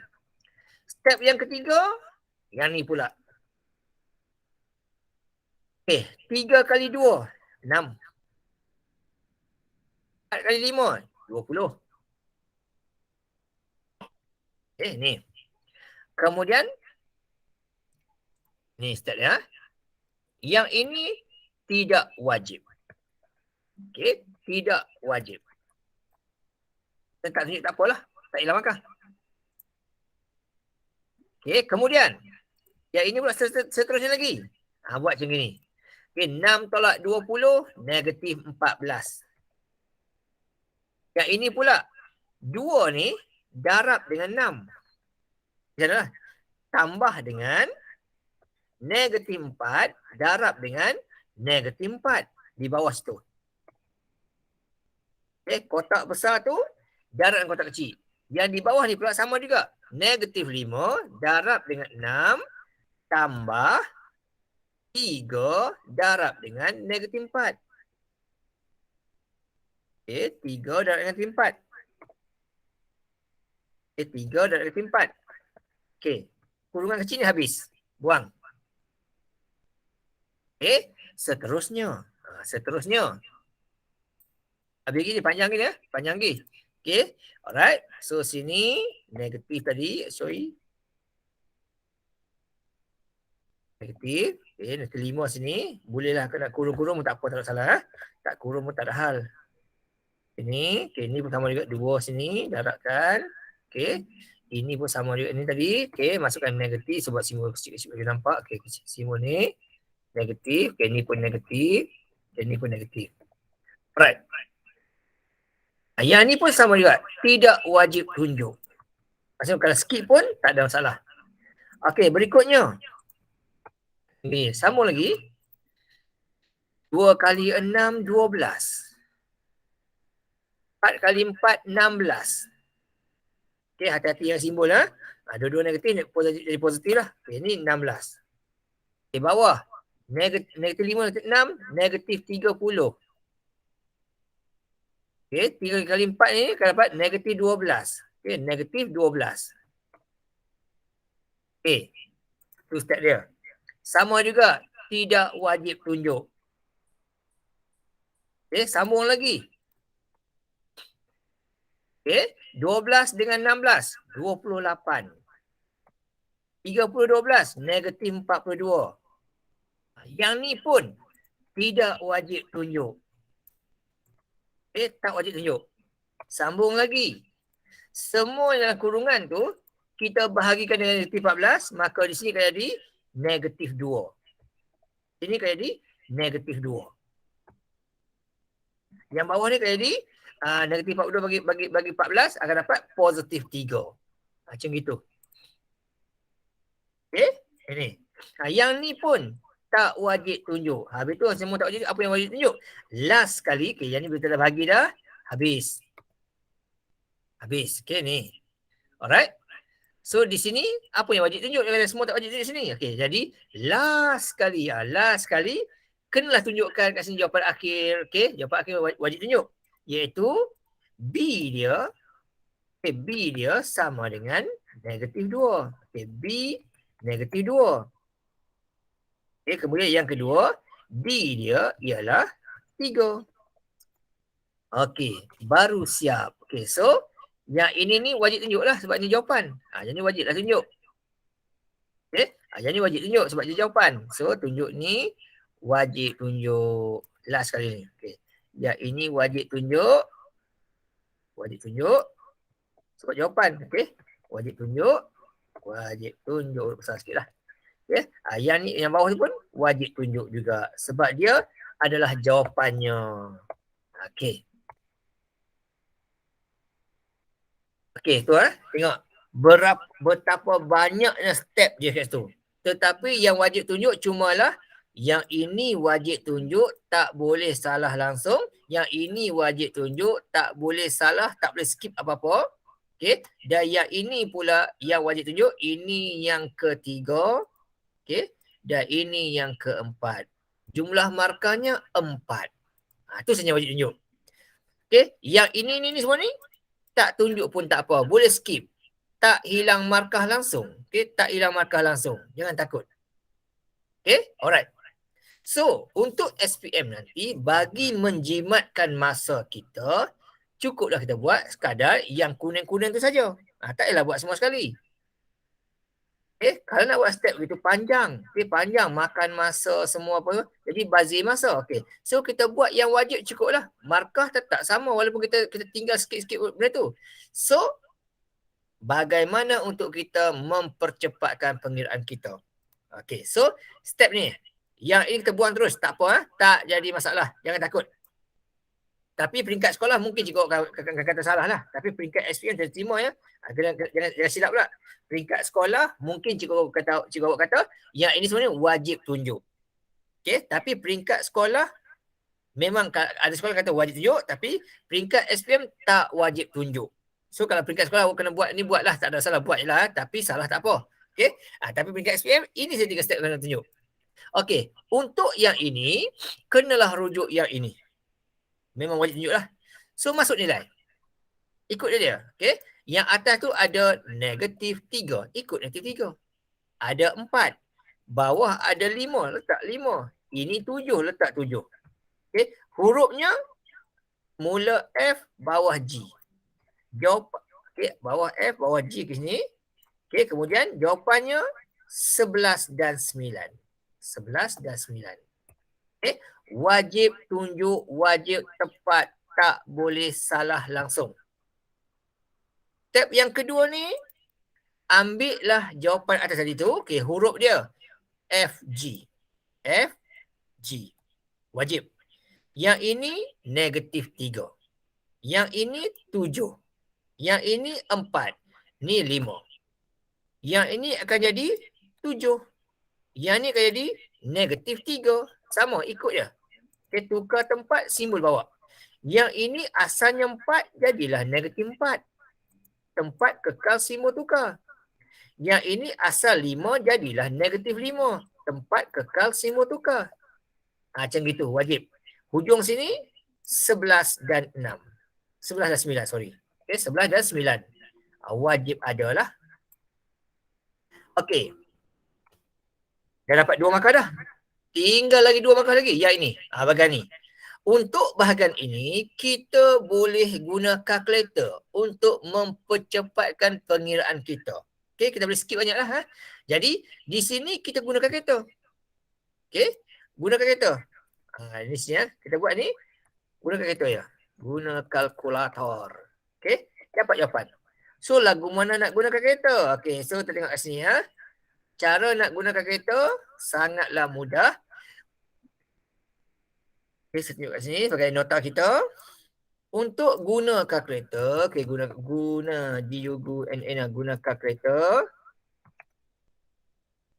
Step yang ketiga. Yang ni pula. 3 kali 2. 6. 4 kali 5. 20. Ni. Kemudian. Ni step dia. Yang ini tidak wajib. Tidak wajib. Tak tunjuk tak apalah. Tak hilang markah. Kemudian. Yang ini pula seterusnya lagi. Buat macam ni. 6 tolak 20, negatif 14. Yang ini pula. 2 ni darab dengan 6. Macam mana? Tambah dengan negatif 4 darab dengan negatif 4 di bawah situ. Kotak besar tu darab dengan kotak kecil. Yang di bawah ni pula sama juga. Negatif 5 darab dengan 6 tambah 3 darab dengan negatif 4. 3 darab dengan negatif 4. 3 darab negatif 4. Kurungan kecil ni habis. Buang. Seterusnya. Seterusnya. Habis lagi ni, panjang lagi ya. Panjang lagi. Alright. So sini negatif tadi. Sorry. Negatif. Negatif 5 sini. Bolehlah nak kurung-kurung pun tak apa, tak ada salah. Tak kurung pun tak ada hal. Ini. Ini pun sama juga. 2 sini. Darabkan. Ini pun sama juga ni tadi. Masukkan negatif sebab simbol kecil-kecil bagi nampak. Simbol ni negatif. Ni pun negatif. Ni pun negatif. Alright. Yang ni pun sama juga. Tidak wajib tunjuk. Maksudnya kalau skip pun tak ada masalah. Berikutnya. Ni sama lagi. 2 kali 6, 12. 4 kali 4, 16. Hati-hati yang simbol. Dua-dua negatif jadi positif lah. Ni 16. Bawah. Negatif 5, negatif 6, negatif 30. 3 kali 4 ni akan dapat negatif 12. Negatif 12. Itu step dia. Sama juga. Tidak wajib tunjuk. Sambung lagi. 12 dengan 16. 28. 30, 12. Negatif 42. Yang ni pun tidak wajib tunjuk. Tak wajib tunjuk. Sambung lagi. Semua yang kurungan tu kita bahagikan dengan negatif 14, maka di sini akan jadi negatif 2. Sini akan jadi negatif 2. Yang bawah ni akan jadi negatif 42 bagi 14 akan dapat positif 3. Macam gitu. Ini. Yang ni pun tak wajib tunjuk. Habis tu semua tak wajib. Apa yang wajib tunjuk? Last sekali. Yang ni kita dah bagi dah. Habis. Habis. Okay, ni. Alright. So, di sini, apa yang wajib tunjuk? Semua tak wajib tunjuk di sini. Okay, jadi, last sekali. Last sekali, kenalah tunjukkan kat sini jawapan akhir. Okay, jawapan akhir wajib tunjuk. Iaitu, B dia, okay, B dia sama dengan negatif 2. Okay, B negatif 2. Okay, kemudian yang kedua, D dia ialah 3. Okey, baru siap. Okey, so yang ini ni wajib tunjuk lah sebab ni jawapan. Yang ni wajib lah tunjuk. Okey, yang ni wajib tunjuk sebab dia jawapan. So, tunjuk ni wajib tunjuk last kali ni. Okey, yang ini wajib tunjuk. Wajib tunjuk sebab jawapan. Okey, wajib tunjuk. Wajib tunjuk. Besar sikit lah. Okey, yang ni, yang bawah tu pun wajib tunjuk juga sebab dia adalah jawapannya. Okey. Okey, tu tengok betapa banyaknya step dia kat situ. Tetapi yang wajib tunjuk cumalah yang ini wajib tunjuk tak boleh salah langsung, yang ini wajib tunjuk tak boleh salah, tak boleh skip apa-apa. Okey, dan yang ini pula yang wajib tunjuk, ini yang ketiga. Okey, dan ini yang keempat. Jumlah markahnya 4. Tu saja wajib tunjuk. Okey, yang ini semua ni tak tunjuk pun tak apa. Boleh skip. Tak hilang markah langsung. Okay? Tak hilang markah langsung. Jangan takut. Okay? Alright. So, untuk SPM nanti, bagi menjimatkan masa kita, cukuplah kita buat sekadar yang kuning-kuning tu saja. Tak payahlah buat semua sekali. Okay? Kalau nak buat step begitu panjang. Okay? Panjang, makan masa, semua apa. Jadi bazir masa. Okay. So kita buat yang wajib cukuplah. Markah tetap sama walaupun kita tinggal sikit-sikit benda tu. So, bagaimana untuk kita mempercepatkan pengiraan kita? Okay. So, step ni. Yang ini kita buang terus. Tak apa. Tak jadi masalah. Jangan takut. Tapi peringkat sekolah mungkin cikgu kata salah lah. Tapi peringkat SPM saya terima ya. Jangan silap pula. Peringkat sekolah mungkin cikgu awak kata yang ini sebenarnya wajib tunjuk. Okay, tapi peringkat sekolah memang ada sekolah kata wajib tunjuk, tapi peringkat SPM tak wajib tunjuk. So kalau peringkat sekolah awak kena buat ni, buatlah, tak ada salah, buat je lah. Tapi salah tak apa. Okay, tapi peringkat SPM ini saya 3 step kena tunjuk. Okay, untuk yang ini kenalah rujuk yang ini. Memang wajib tunjuk lah. So masuk nilai. Ikut dia. Okay. Yang atas tu ada negatif 3. Ikut negatif 3. Ada 4. Bawah ada 5. Letak 5. Ini 7. Letak 7. Okay. Hurufnya mula F, bawah G. Jawapan. Okay. Bawah F, bawah G ke sini. Okay. Kemudian jawapannya 11 dan 9. 11 dan 9. Okay. Wajib tunjuk, wajib tepat. Tak boleh salah langsung. Step yang kedua ni, ambillah jawapan atas tadi tu. Okay, huruf dia. FG. FG. Wajib. Yang ini negatif 3. Yang ini 7. Yang ini 4. Ni 5. Yang ini akan jadi 7. Yang ni akan jadi negatif 3. Sama, ikut je. Okay, tukar tempat, simbol bawah. Yang ini asalnya 4, jadilah negatif 4. Tempat kekal simbol tukar. Yang ini asal 5, jadilah negatif 5. Tempat kekal simbol tukar. Macam gitu, wajib. Hujung sini 11 dan 6. 11 dan 9, sorry. Okay, 11 dan 9. Wajib adalah. Okey. Dah dapat 2 markah dah. Tinggal lagi 2 markah lagi. Yang ini. Bahagian ni. Untuk bahagian ini, kita boleh guna kalkulator untuk mempercepatkan pengiraan kita. Okey, kita boleh skip banyak lah. Jadi, di sini kita guna kalkulator. Okey, guna kalkulator. Ini sini kita buat ni. Guna kalkulator ya. Guna kalkulator. Okey, dapat jawapan. So, lagu mana nak guna kalkulator? Okey, so kita tengok kat sini ya. Cara nak guna kalkulator sangatlah mudah. Okay, saya tunjuk kat sini sebagai nota kita. Untuk guna kalkulator, okay, guna guna kalkulator.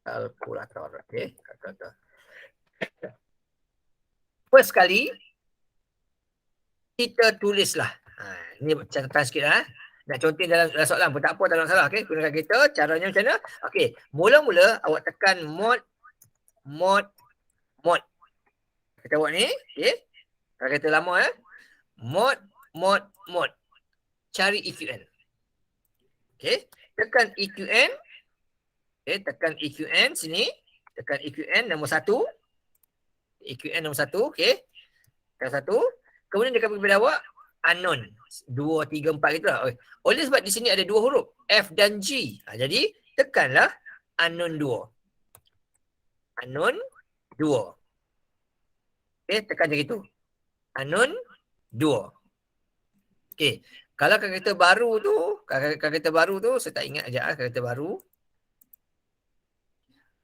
Kalkulator, okay, kalkulator. First kali kita tulislah. Ini catatan sikit lah. Nak contoh dalam soalan pun tak apa, tak ada masalah. Okey, gunakan kereta. Caranya macam mana? Okey, mula-mula awak tekan mod. Kita buat ni, okey. Kalau kereta lama mod. Cari EQN. Okey, tekan EQN. Okey, tekan EQN sini. Tekan EQN nombor 1. EQN nombor 1, okey. Tekan 1. Kemudian dia akan bagi pada awak unknown. 2, 3, 4 gitu lah. Oleh sebab di sini ada 2 huruf, F dan G. Jadi tekanlah unknown 2. Unknown 2. Okey, tekan macam itu. Unknown 2. Okey, kalau kereta baru tu, saya tak ingat aja kereta baru.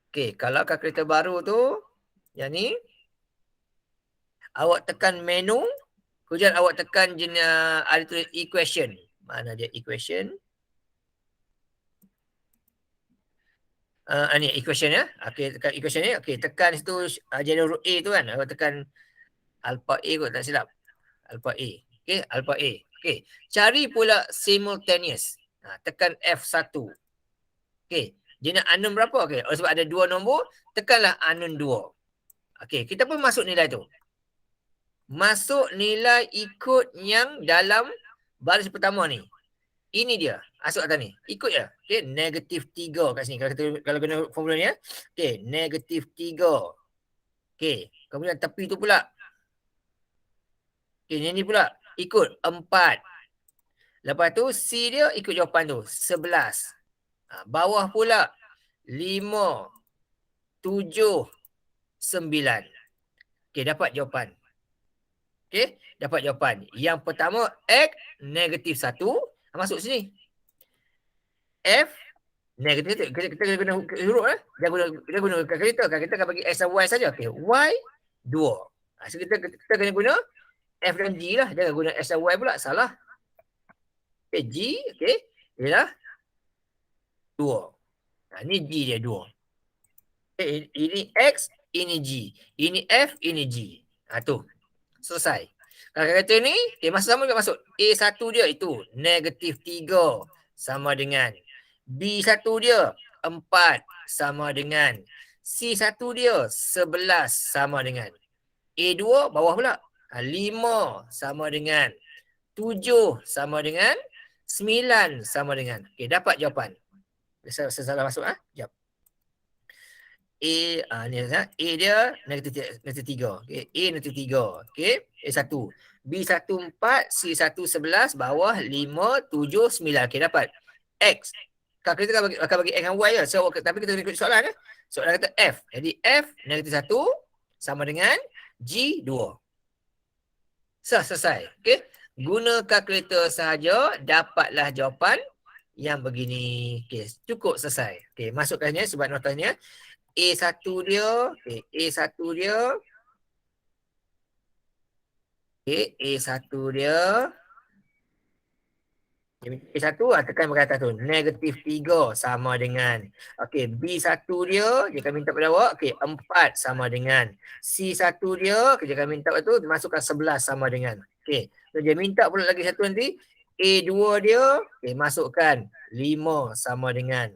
Okey, kalau kereta baru tu, yang ni, awak tekan menu, kemudian awak tekan jenis ada tulis equation. Mana dia equation? Ni equation ya. Okey, tekan equation ni. Okey, tekan situ jadi huruf A tu kan. Awak tekan alpha A kot, tak silap. Alpha A. Okey, alpha A. Okey, cari pula simultaneous. Tekan F1. Okey, dia nak unknown berapa? Okey, sebab ada 2 nombor, tekanlah unknown 2. Okey, kita pun masuk nilai tu. Masuk nilai ikut yang dalam baris pertama ni. Ini dia. Masuk atas ni. Ikut je. Okey, -3 kat sini. Kalau guna formula ni ya. Okey, -3. Okey, kemudian tepi tu pula. Okey, yang ni pula. Ikut 4. Lepas tu C dia ikut jawapan tu. 11. Bawah pula 5, 7, 9. Okey, dapat jawapan. Okey, dapat jawapan. Yang pertama X -1. Masuk sini. F negatif. Kita guna huruf Dia guna kereta. Kita akan bagi X dan Y saja. Okey, Y 2. So kita kena guna F dan G lah. Jangan guna S dan Y pula. Salah. Okey, G. Okey. Ialah 2. Ni G dia 2. Okay, ini X, ini G. Ini F, ini G. Tu. Selesai. Kalau kata ni, masuk sama juga masuk. A1 dia itu -3 sama dengan B1 dia 4 sama dengan C1 dia 11 sama dengan A2 bawah pula 5 sama dengan 7 sama dengan 9 sama dengan. Okey, dapat jawapan. Saya salah masuk Sekejap. Ni A dia -3. Okey, A -3. Okey, A1. B1 4, C1 11, bawah 5, 7, 9. Okey, dapat. X. Kalau kita akan bagi X dan Y je. So, tapi kita ikut soalan Soalan kata F. Jadi F -1 sama dengan G 2. Selesai. Okey. Guna kalkulator sahaja dapatlah jawapan yang begini. Okey, cukup selesai. Okey, masukkan ni sebab notanya. A1 dia, A1 dia. Okey, A1 dia. A1 tekan bahagian atas tu. -3 sama dengan. Okey, B1 dia akan minta pada awak. Okey, 4 sama dengan. C1 dia, dia akan minta pada tu, masukkan 11 sama dengan. Okey, so dia minta pula lagi satu nanti. A2 dia, masukkan 5 sama dengan.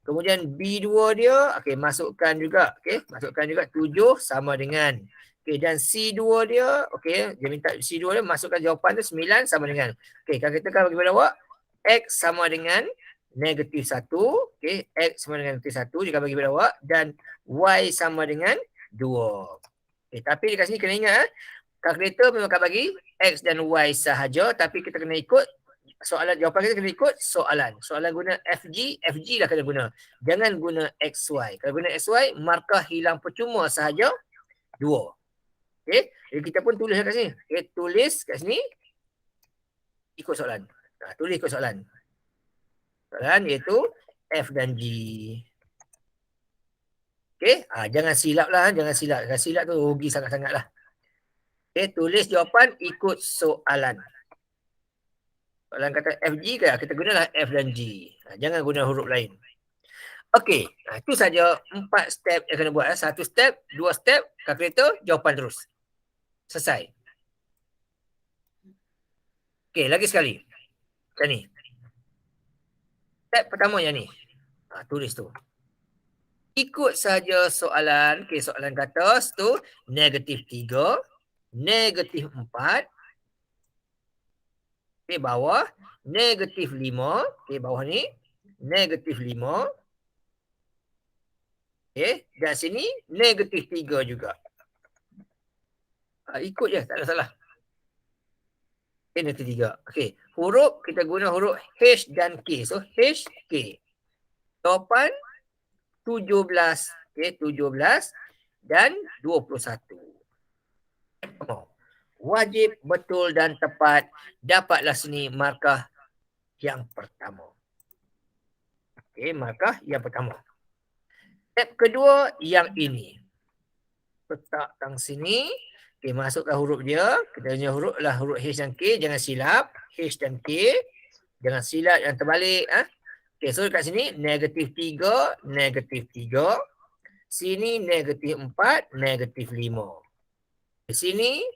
Kemudian B2 dia, masukkan juga. Masukkan juga 7 sama dengan. Dan C2 dia, dia minta C2 dia, masukkan jawapan tu 9 sama dengan. Kalau kita kan bagi pada awak, X sama dengan -1. X sama dengan -1, dia akan bagi pada awak. Dan Y sama dengan 2. Tapi dekat sini kena ingat, kalkulator memang akan bagi X dan Y sahaja, tapi kita kena ikut soalan, jawapan kita kena ikut soalan. Soalan guna FG lah kena guna. Jangan guna XY. Kalau guna XY, markah hilang percuma sahaja 2. Jadi kita pun tulis kat sini. Tulis kat sini. Ikut soalan. Tulis ikut soalan. Soalan iaitu F dan G. Jangan silap lah. Jangan silap. Kalau silap tu rugi sangat-sangat lah. Tulis jawapan ikut soalan. Soalan kata FG, kita gunalah F dan G. Jangan guna huruf lain. Okey, itu saja 4 step yang kena buat. 1 step, 2 step, kalkulator, jawapan terus. Selesai. Okey, lagi sekali. Macam ni. Step pertama yang ni. Tulis tu. Ikut saja soalan. Okey, soalan kata tu -3, -4. Okey, bawah. -5. Okey, bawah ni. -5. Okey, dan sini -3 juga. Ikut je, tak ada salah. Okey, -3. Okey, huruf kita guna huruf H dan K. So, H, K. Jawapan 17. Okey, 17 dan 21. Wajib, betul dan tepat. Dapatlah sini markah yang pertama. Okey, markah yang pertama. Step kedua yang ini. Letak tang sini. Okey, masukkan huruf dia. Kita punya huruf lah huruf H dan K. Jangan silap. H dan K. Jangan silap yang terbalik. Okey, so dekat sini -3, -3. Sini -4, -5. Di sini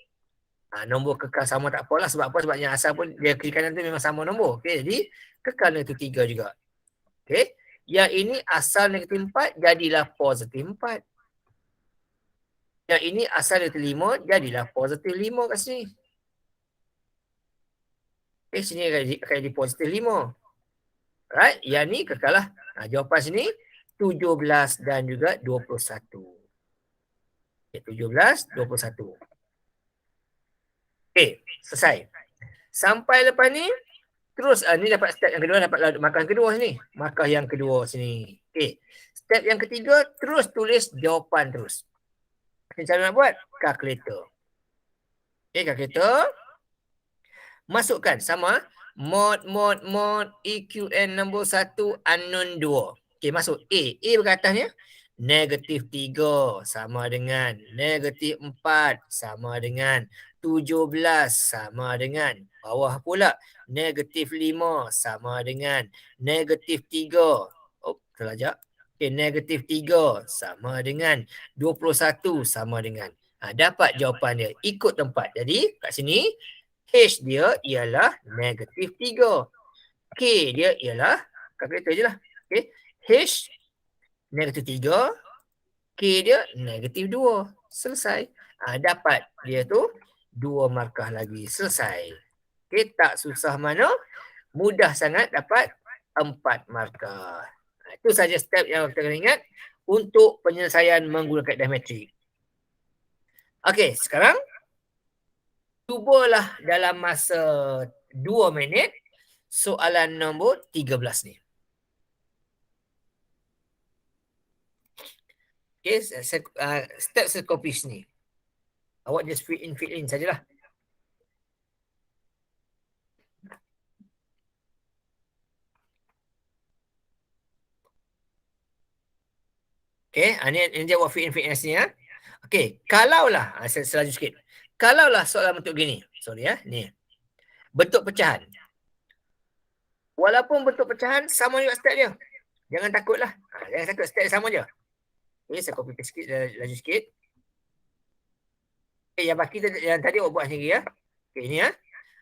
nombor kekal sama tak apalah. Sebab apa? Sebab yang asal pun dia kiri kanan tu memang sama nombor. Okey, jadi kekal -3 juga. Okey. Yang ini asal -4 jadilah positif 4. Yang ini asal -5 jadilah positif 5 kat sini. Okey, sini akan jadi positif 5. Right? Yang ni kekal lah. Jawapan sini 17 dan juga 21. Okay, 17, 21. Okey, selesai. Sampai lepas ni, terus ni dapat step yang kedua, dapat markah yang kedua sini. Markah yang kedua sini. Okey, step yang ketiga, terus tulis jawapan terus. Macam cara nak buat? Kalkulator. Okey, kalkulator. Masukkan sama. Mod EQN nombor 1 unknown 2. Okey, masuk A. A berkatanya -3 sama dengan -4 sama dengan 17 sama dengan bawah pula -5 sama dengan -3. Oh, terlajak. Okey, -3 sama dengan 21 sama dengan. Dapat jawapan dia ikut tempat. Jadi kat sini H dia ialah -3. K dia ialah, kalkulator je lah. Okay. H -3. K dia -2. Selesai. Dapat dia tu 2 markah lagi. Selesai. Okay. Tak susah mana. Mudah sangat dapat 4 markah. Itu saja step yang kita kena ingat untuk penyelesaian menggunakan kaedah metrik. Okey, sekarang cubalah dalam masa 2 minit soalan nombor 13 ni. Okey, step sekopis ni. Awak just fill in sajalah. Okey, ini dia awak fill in sini ya. Okey, kalaulah saya selaju sikit. Kalaulah soalan bentuk gini. Sorry ya, ni. Bentuk pecahan. Walaupun bentuk pecahan sama juga step dia. Jangan takutlah. Jangan takut, step sama je. Okey, saya copy paste sikit, laju sikit. Okey, yang baki yang tadi awak buat sendiri ya. Okey, ini ya.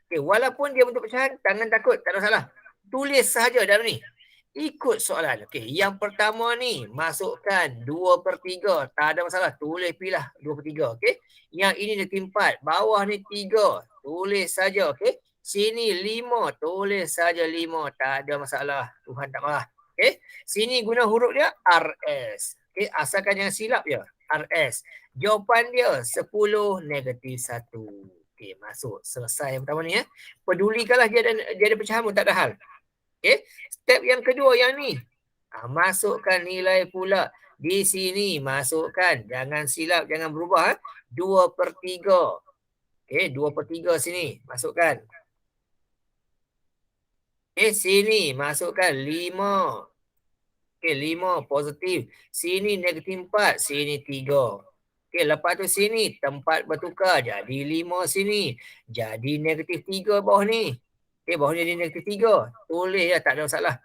Okey, walaupun dia bentuk pecahan, jangan takut, tak ada salah. Tulis sahaja dalam ni. Ikut soalan. Okey, yang pertama ni masukkan 2/3. Tak ada masalah. Tulis pilah 2/3. Okey. Yang ini dia 4. Bawah ni 3. Tulis saja. Okey. Sini 5. Tulis saja 5. Tak ada masalah. Tuhan tak marah. Okey. Sini guna huruf dia RS. Okey. Asalkan jangan silap je. RS. Jawapan dia 10 -1. Okey. Masuk. Selesai yang pertama ni ya. Pedulikanlah dia ada pecahan pun tak ada hal. Okey, step yang kedua yang ni. Masukkan nilai pula. Di sini masukkan. Jangan silap, jangan berubah. 2/3. Okey, 2/3 sini. Masukkan. Okey, sini masukkan 5. Okey, 5 positif. Sini -4. Sini 3. Okey, lepas tu sini tempat bertukar. Jadi 5 sini. Jadi -3 bawah ni. Okey, bawah ni jadi -3. Tulis je, tak ada masalah.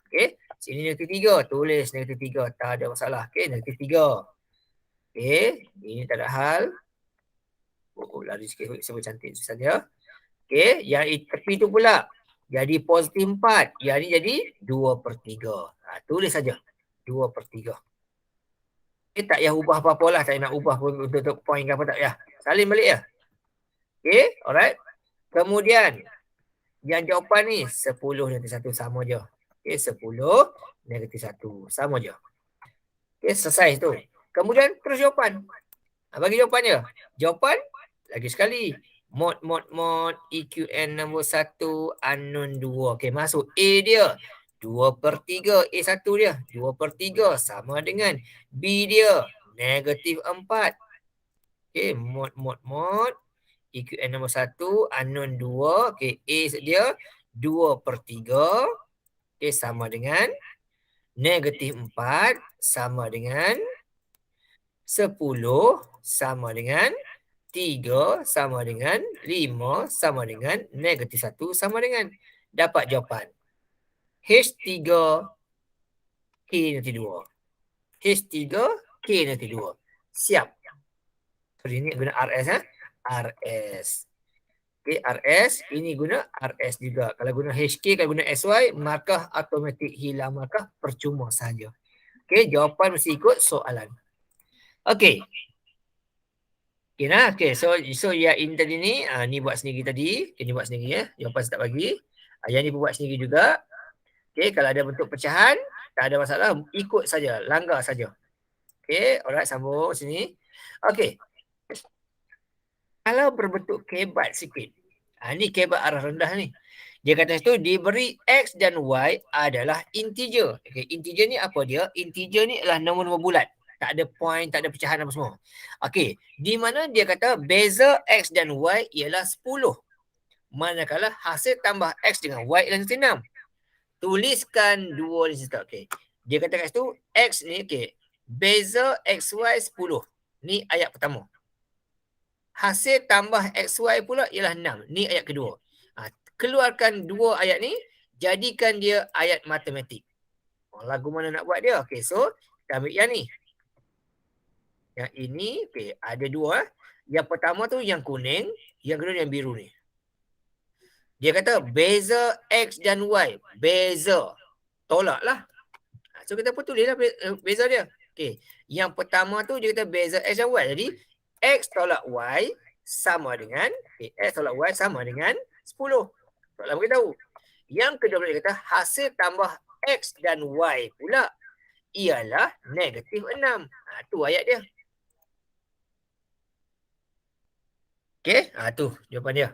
Okey, sini -3. Tulis -3. Tak ada masalah. Okey, -3. Okey, ini tak ada hal. Lari sikit sebab cantik saja. Okey, yang tepi tu pula. Jadi positif 4. Yang ni jadi 2/3. Tulis saja. 2/3. Tak payah ubah apa-apa lah. Tak nak ubah pun untuk point ke apa tak payah. Salin balik ya. Okay, alright. Kemudian, yang jawapan ni 10 negatif 1 sama je. Okay, 10 negatif 1 sama je. Okay, selesai tu. Kemudian terus jawapan. Bagi jawapannya. Jawapan lagi sekali. Mod EQN nombor 1 unknown 2. Okay, masuk A dia. 2/3. A1 dia. 2/3 sama dengan B dia. Negatif 4. Okay, mod EQN nombor 1 unknown 2. Okay, A dia 2/3. Okay, sama dengan negatif 4 sama dengan 10 sama dengan 3 sama dengan 5 sama dengan negatif 1 sama dengan. Dapat jawapan. H3 K negatif 2. H3 K negatif 2. Siap. Sorry, ni guna RS. RS. Okay, RS. Ini guna RS juga. Kalau guna HK, kalau guna SY, markah automatik hilang markah percuma saja. Okay, jawapan mesti ikut soalan. Okay. Okay, nah. Okay, so yang ini tadi ni, ni buat sendiri tadi. Okay, ni buat sendiri ya. Jawapan saya tak bagi. Yang ni buat sendiri juga. Okay, kalau ada bentuk pecahan, tak ada masalah. Ikut saja, langgar saja. Okay, alright, sambung sini. Okay. Kalau berbentuk kebat sikit. Ni kebat arah rendah ni. Dia kata situ diberi X dan Y adalah integer. Okay, integer ni apa dia? Integer ni adalah nombor-nombor bulat. Tak ada point, tak ada pecahan apa semua. Okey, di mana dia kata beza X dan Y ialah 10. Manakala hasil tambah X dengan Y ialah 6. Tuliskan dua di situ. Okey. Dia kata kat situ X ni okey. Beza XY 10. Ni ayat pertama. Hasil tambah XY pula ialah 6. Ni ayat kedua. Keluarkan dua ayat ni, jadikan dia ayat matematik. Lagu mana nak buat dia? Okey, so kita ambil yang ni. Yang ini, okey, ada dua. Yang pertama tu yang kuning, yang kedua yang biru ni. Dia kata beza X dan Y. Beza. Tolaklah. So kita pun tulislah beza dia. Okey, yang pertama tu dia kata beza X dan Y. Jadi X tolak Y sama dengan, X tolak Y sama dengan 10. Soalan beritahu. Yang kedua dia kata hasil tambah X dan Y pula ialah negatif 6. Tu ayat dia. Okey, tu jawapan dia.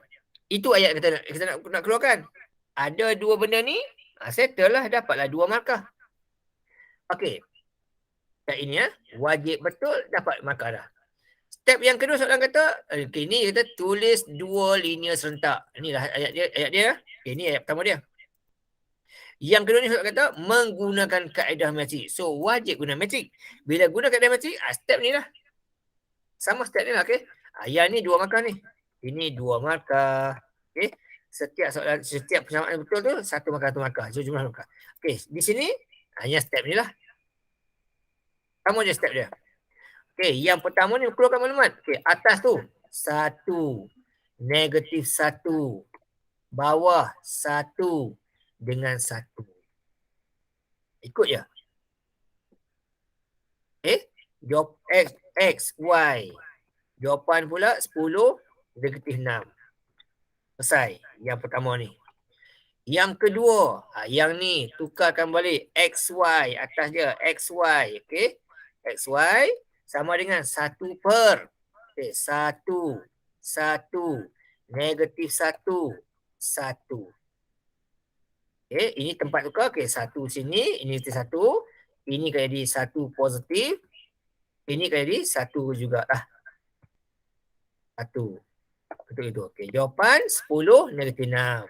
Itu ayat kita nak keluarkan. Ada dua benda ni, settle lah, dapatlah 2 markah. Okey. Step ini wajib betul dapat markah dah. Step yang kedua soalan kata, okey, ni kita tulis 2 linear serentak. Inilah ayat dia. Okey, ni ayat pertama dia. Yang kedua ni soalan kata menggunakan kaedah matrik. So wajib guna matrik. Bila guna kaedah matrik, step ni lah. Sama step ni lah, okey. Yang ni 2 markah ni. Ini 2 markah. Okey. Setiap persamaan betul tu 1 markah 1 markah. So jumlah markah. Okey, di sini hanya step ni lah. Sama je step dia. Okey, yang pertama ni keluarkan maklumat. Okey, atas tu 1, negatif 1, bawah 1 dengan 1. Ikut je. Okey, jawab X, Y. Jawapan pula 10, negatif 6. Selesai yang pertama ni. Yang kedua, yang ni tukarkan balik XY atas dia, XY, okey. XY sama dengan 1 per. Okey, 1, negatif 1, 1. Okey, ini tempat tukar. Okey, 1 sini, ini negatif 1. Ini akan jadi 1 positif. Ini akan jadi 1 jugalah. 1. Betul itu. Okey, jawapan 10, negatif 6.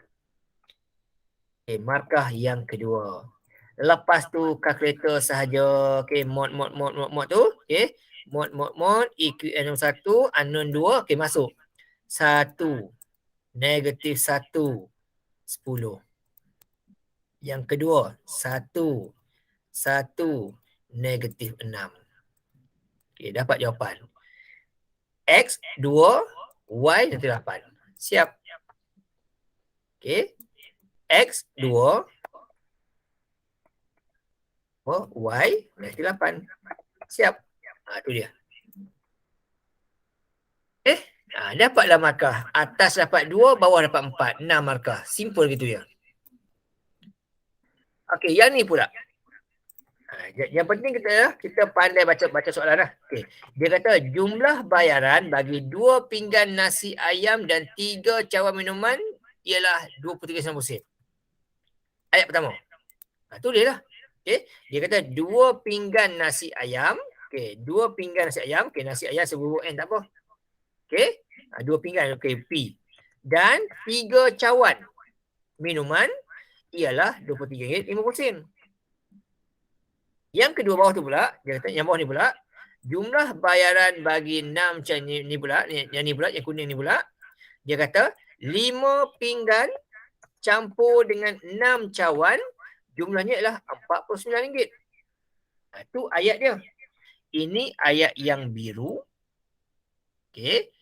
Okey, markah yang kedua. Lepas tu kalkulator sahaja. Okey, mod tu. Okey, mod EQN 1 unknown 2. Okey, masuk. 1, negatif 1, 10. Yang kedua, 1, negatif 6. Okey, dapat jawapan. X 2, Y negatif 8. Siap. Okey. X 2. Oh, Y berarti 8. Siap. Tu dia. Dapatlah markah. Atas dapat 2, bawah dapat 4. 6 markah. Simple gitu ya. Okey, yang ni pula. Yang penting kita pandai baca soalan lah. Okay. Dia kata jumlah bayaran bagi 2 pinggan nasi ayam dan 3 cawan minuman ialah 23.90 sen. Ayat pertama. Tulis lah. Okay. Dia kata 2 pinggan nasi ayam. Okay. 2 pinggan nasi ayam. Okay. Nasi ayam sebubuk N tak apa. Okay. 2 pinggan. Okay. P. Dan 3 cawan minuman ialah RM23.50. Yang kedua bawah tu pula, dia kata yang bawah ni pula, jumlah bayaran bagi 6 macam ni pula, yang ni pula, yang kuning ni pula, dia kata 5 pinggan campur dengan 6 cawan, jumlahnya ialah RM49. Tu ayat dia. Ini ayat yang biru. Okey.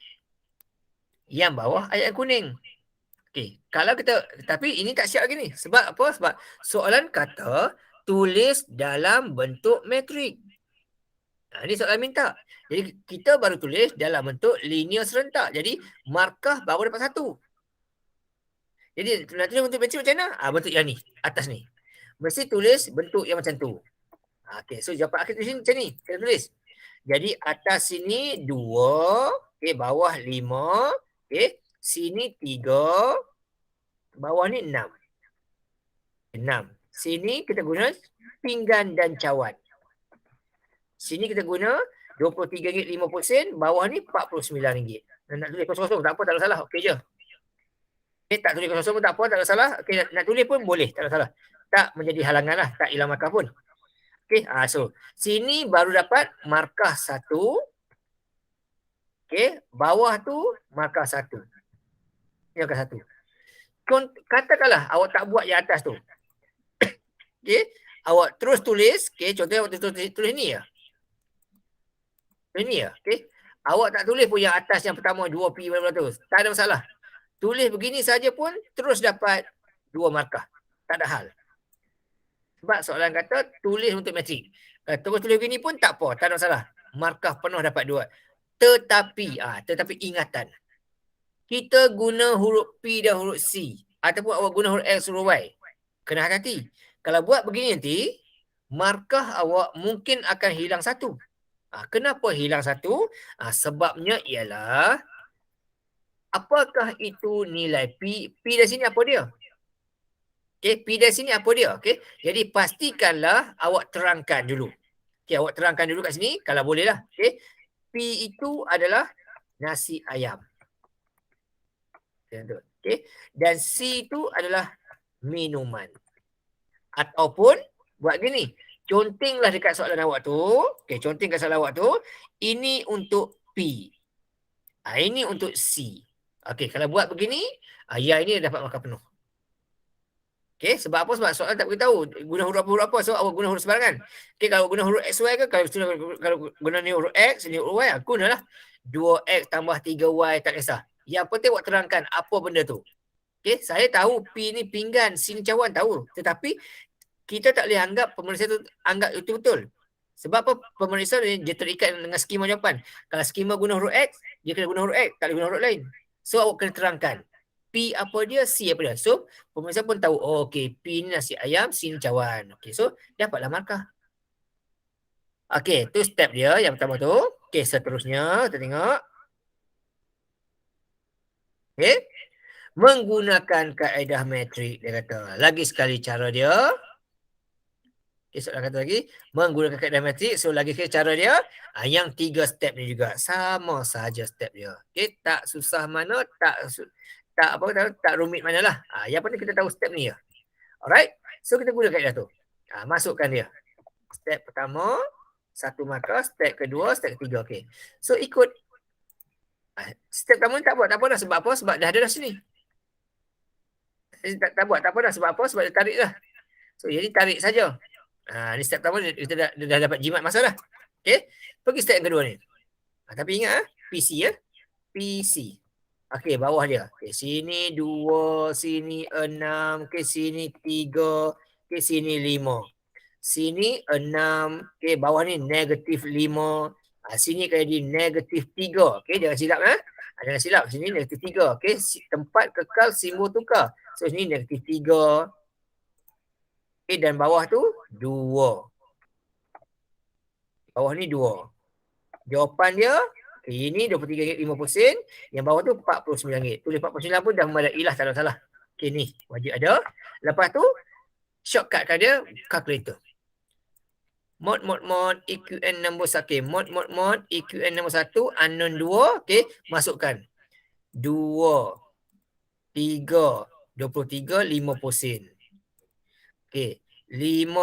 Yang bawah ayat yang kuning. Okey, kalau kita, tapi ini tak siap lagi ni. Sebab apa? Sebab soalan kata tulis dalam bentuk metrik. Ini soalan minta. Jadi kita baru tulis dalam bentuk linear serentak. Jadi markah baru dapat 1. Jadi nak tulis bentuk metrik macam mana? Bentuk yang ni, atas ni. Mesti tulis bentuk yang macam tu. Okey, so jawapan akhir tulis macam ni. Kita tulis. Jadi atas sini 2, okey, bawah 5, okey, sini 3, bawah ni 6. 6. Sini kita guna pinggan dan cawan. Sini kita guna RM23.50, bawah ni RM49. Nak tulis kosong-kosong tak apa, tak ada salah. Okey je. Okay, tak tulis kosong-kosong pun tak apa, tak ada salah. Okey, nak tulis pun boleh, tak ada salah. Tak menjadi halangan lah, tak hilang markah pun. Okey, so sini baru dapat markah 1. Okey, bawah tu markah 1. Ini markah 1. Katakanlah awak tak buat yang atas tu. Okey, awak terus tulis, okey, contohnya awak tulis ni ya. Ini ya, okey. Awak tak tulis pun yang atas yang pertama 2P bla tu. Tak ada masalah. Tulis begini saja pun terus dapat 2 markah. Tak ada hal. Sebab soalan kata tulis untuk metrik. Terus tulis begini pun tak apa, tak ada masalah. Markah penuh dapat 2. Tetapi ingatan. Kita guna huruf P dan huruf C ataupun awak guna huruf X, huruf Y. Kena hati-hati. Kalau buat begini nanti, markah awak mungkin akan hilang 1. Kenapa hilang 1? Sebabnya ialah apakah itu nilai P? P dari sini apa dia? Okay, P dari sini apa dia? Okay. Jadi pastikanlah awak terangkan dulu. Okay, awak terangkan dulu kat sini kalau boleh lah. Okay. P itu adalah nasi ayam. Okay. Dan C itu adalah minuman. Ataupun buat gini. Contenglah dekat soalan awak tu. Okay, conteng kat soalan awak tu. Ini untuk P. Ini untuk C. Okay, kalau buat begini, ya ini dapat markah penuh. Okay, sebab apa? Sebab soalan tak beritahu guna huruf apa. So awak guna huruf sebarangan. Okay, kalau guna huruf XY ke, kalau guna ni huruf X, ni huruf Y, gunalah 2X tambah 3Y, tak kisah. Yang penting awak terangkan apa benda tu. Okay, saya tahu P ni pinggan, C ni cawan, tahu. Tetapi kita tak boleh anggap pemeriksa tu anggap itu betul. Sebab apa? Pemeriksa dia terikat dengan skema jawapan. Kalau skema guna huruf X, dia kena guna huruf X, tak boleh guna huruf lain. So awak kena terangkan. P apa dia, C apa dia. So pemeriksa pun tahu, okey, P ni nasi ayam, C ni cawan. Okey, so dapatlah markah. Okey, tu step dia yang pertama tu. Okey, seterusnya kita tengok. Okey. Menggunakan kaedah metrik, dia kata. Lagi sekali cara dia. Okay, soalan kata lagi. Menggunakan kaedah metrik. So, lagi sekali cara dia. Yang 3 step ni juga. Sama saja step dia. Okay, tak susah mana, tak rumit manalah. Yang penting kita tahu step ni ya. Alright. So, kita guna kaedah tu. Masukkan dia. Step pertama, 1 markah. Step kedua, step ketiga. Okay. So, ikut. Step pertama ni tak buat. Tak apa dah. Sebab apa? Sebab dah ada dah sini. Tak buat. Tak apa dah. Sebab apa? Sebab dia tarik dah. So, jadi tarik saja. Ni step pertama kita dah dapat jimat masa dah. Okay. Pergi step yang kedua ni. Tapi ingat PC ya. PC. Okey, bawah dia. Okey, sini 2, sini 6, okey, sini 3, okey, sini 5. Sini 6, okey, bawah ni negatif 5. Sini kena jadi negatif 3. Okey, jangan silap jangan silap. Sini negatif 3. Okey, tempat kekal simbol tukar. So, sini negatif 3. Okey, dan bawah tu 2. Bawah ni 2. Jawapan dia, okay, ini RM23.50. Yang bawah tu RM49. Tulis RM49 pun dah memadai lah, tak ada salah. Okay, ni wajib ada. Lepas tu, shortcut kan dia, calculator. Mod, EQN nombor 1. Okay, mod, EQN nombor 1, unknown 2. Okay, masukkan. 2, 3, 23, 50 sen. Okay, 5,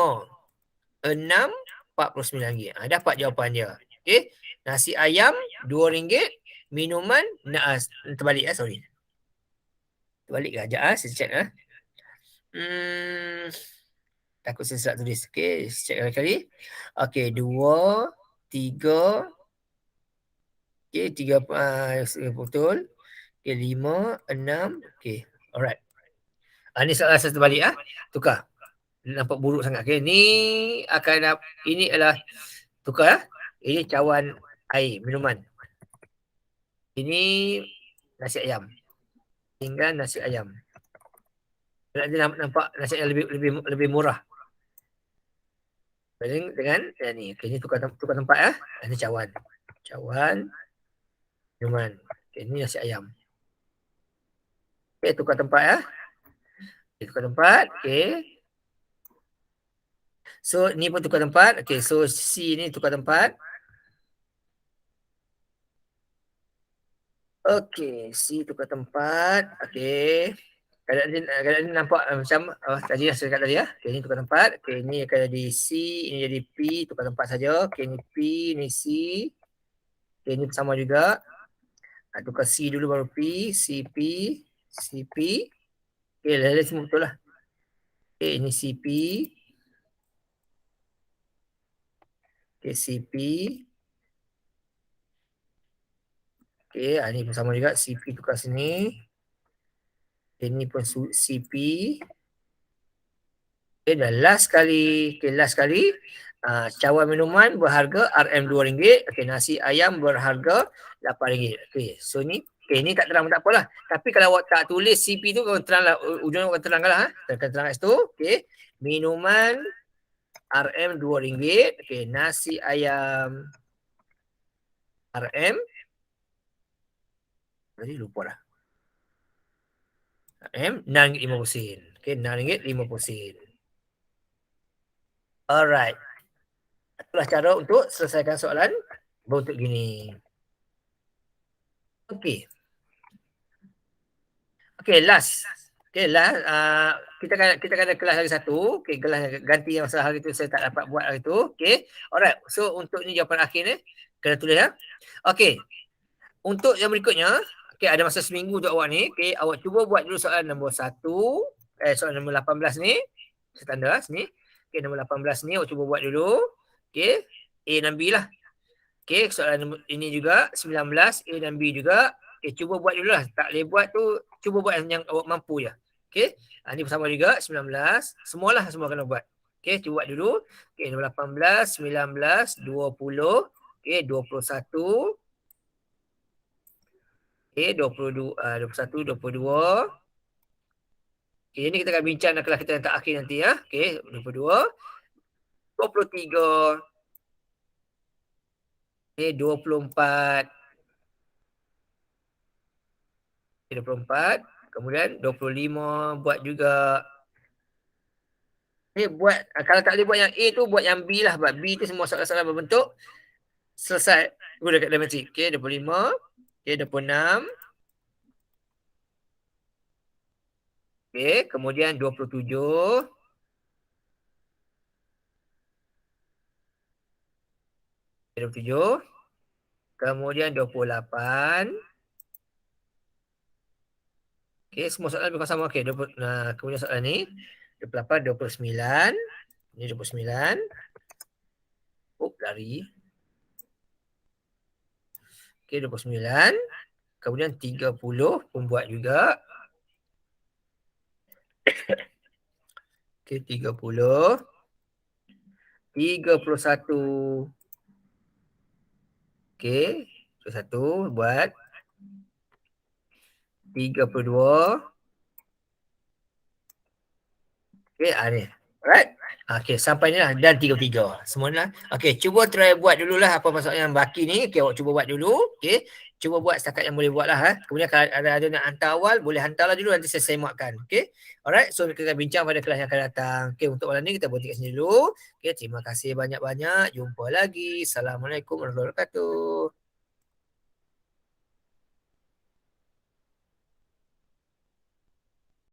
6, RM49. Dapat jawapan dia. Okay, nasi ayam RM2. Minuman, terbalik sorry. Terbalik ke? Sekejap saya check takut saya salah tulis. Okay, check kali. Okay, 2, 3. Okay, 3 betul. Okay, 5, 6. Okay, alright. Ni soalan saya terbalik tukar. Nampak buruk sangat. Okay, ni akan ini adalah tukar Ini cawan air, minuman. Ini nasi ayam. Tinggal nasi ayam. Dia nampak nasi ayam lebih murah. Dengan ni. Okay, ini tukar tempat Ini cawan. Cawan. Minuman. Okay, ini nasi ayam. Okay, tukar tempat Okay, tukar tempat. Okay. So, ni pun tukar tempat. Okay, so C ni tukar tempat. Okay, C tukar tempat. Okay. Keadaan ni nampak macam tadi saya cakap tadi Okay, ni tukar tempat. Okay, ni akan jadi C, ini jadi P, tukar tempat saja. Okay, ni P, ni C. Okay, ni sama juga. Tukar C dulu baru P, CP, CP. Okay, lain semua betul lah. Okay, ini CP. Okay, CP. Okay, ni pun sama juga. CP tukar sini. Ini pun CP. Okay, dan last sekali. Okay, last sekali. Cawan minuman berharga RM2. Okay, nasi ayam berharga RM8. Okay, so ni. Okay, ni tak terang pun tak apalah. Tapi kalau awak tak tulis CP tu, kau terang lah. Ujung awak terang lah. Terang kat situ. Okay. Minuman RM2. Okay, nasi ayam RM. Tadi lupa dah. RM6.50. Okay, RM6.50. Alright. Itulah cara untuk selesaikan soalan berbentuk gini. Okay. Okay, last. Okay, last. Kita ada kelas lagi satu. Okay, kelas ganti yang masa hari tu saya tak dapat buat hari tu. Okay. Alright. So, untuk ni jawapan akhir ni. Kena tulis Okay. Untuk yang berikutnya. Okay, ada masa seminggu untuk awak ni. Okay, awak cuba buat dulu soalan nombor 1. Soalan nombor 18 ni. Saya tanda sini. Okay, nombor 18 ni awak cuba buat dulu. Okay, A dan B lah. Okay, soalan ini juga 19, A dan B juga. Okay, cuba buat dulu lah. Tak boleh buat tu, cuba buat yang awak mampu je. Okay, ni bersama juga 19. Semualah semua kena buat. Okay, cuba buat dulu. Okay, nombor 18, 19, 20. Okay, 21. Okay, 22, 21, 22. Okay, ini kita akan bincang dalam kelas kita yang terakhir nanti Okay, 22. 23. Okay, 24. Okay, 24. Kemudian 25 buat juga. Okay, buat, kalau tak boleh buat yang A tu, buat yang B lah. Buat B tu semua soalan-soalan berbentuk. Selesai. Guna kat dalam matrik. Okay, 25. Okay, 26. Okay, kemudian 27. Okay, 27. Kemudian 28. Okay, semua soalan lebih kurang sama. Okay, kemudian soalan ni. 28, 29. Ini 29. Lari. Okay, 29. Kemudian 30 pun buat juga. Okey, 30. 31. Okey, 31 buat. 32. Okey, ni. Alright. Okey, sampai ni lah dan 33. Semua ni lah. Okey, cuba try buat dululah apa maksud yang baki ni. Okey, awak cuba buat dulu. Okey. Cuba buat setakat yang boleh buat lah. Kemudian kalau ada nak hantar awal, boleh hantarlah dulu, nanti saya semakkan. Okey. Alright, so kita akan bincang pada kelas yang akan datang. Okey, untuk malam ni kita berhenti kat sini dulu. Okey, terima kasih banyak-banyak. Jumpa lagi. Assalamualaikum warahmatullahi wabarakatuh.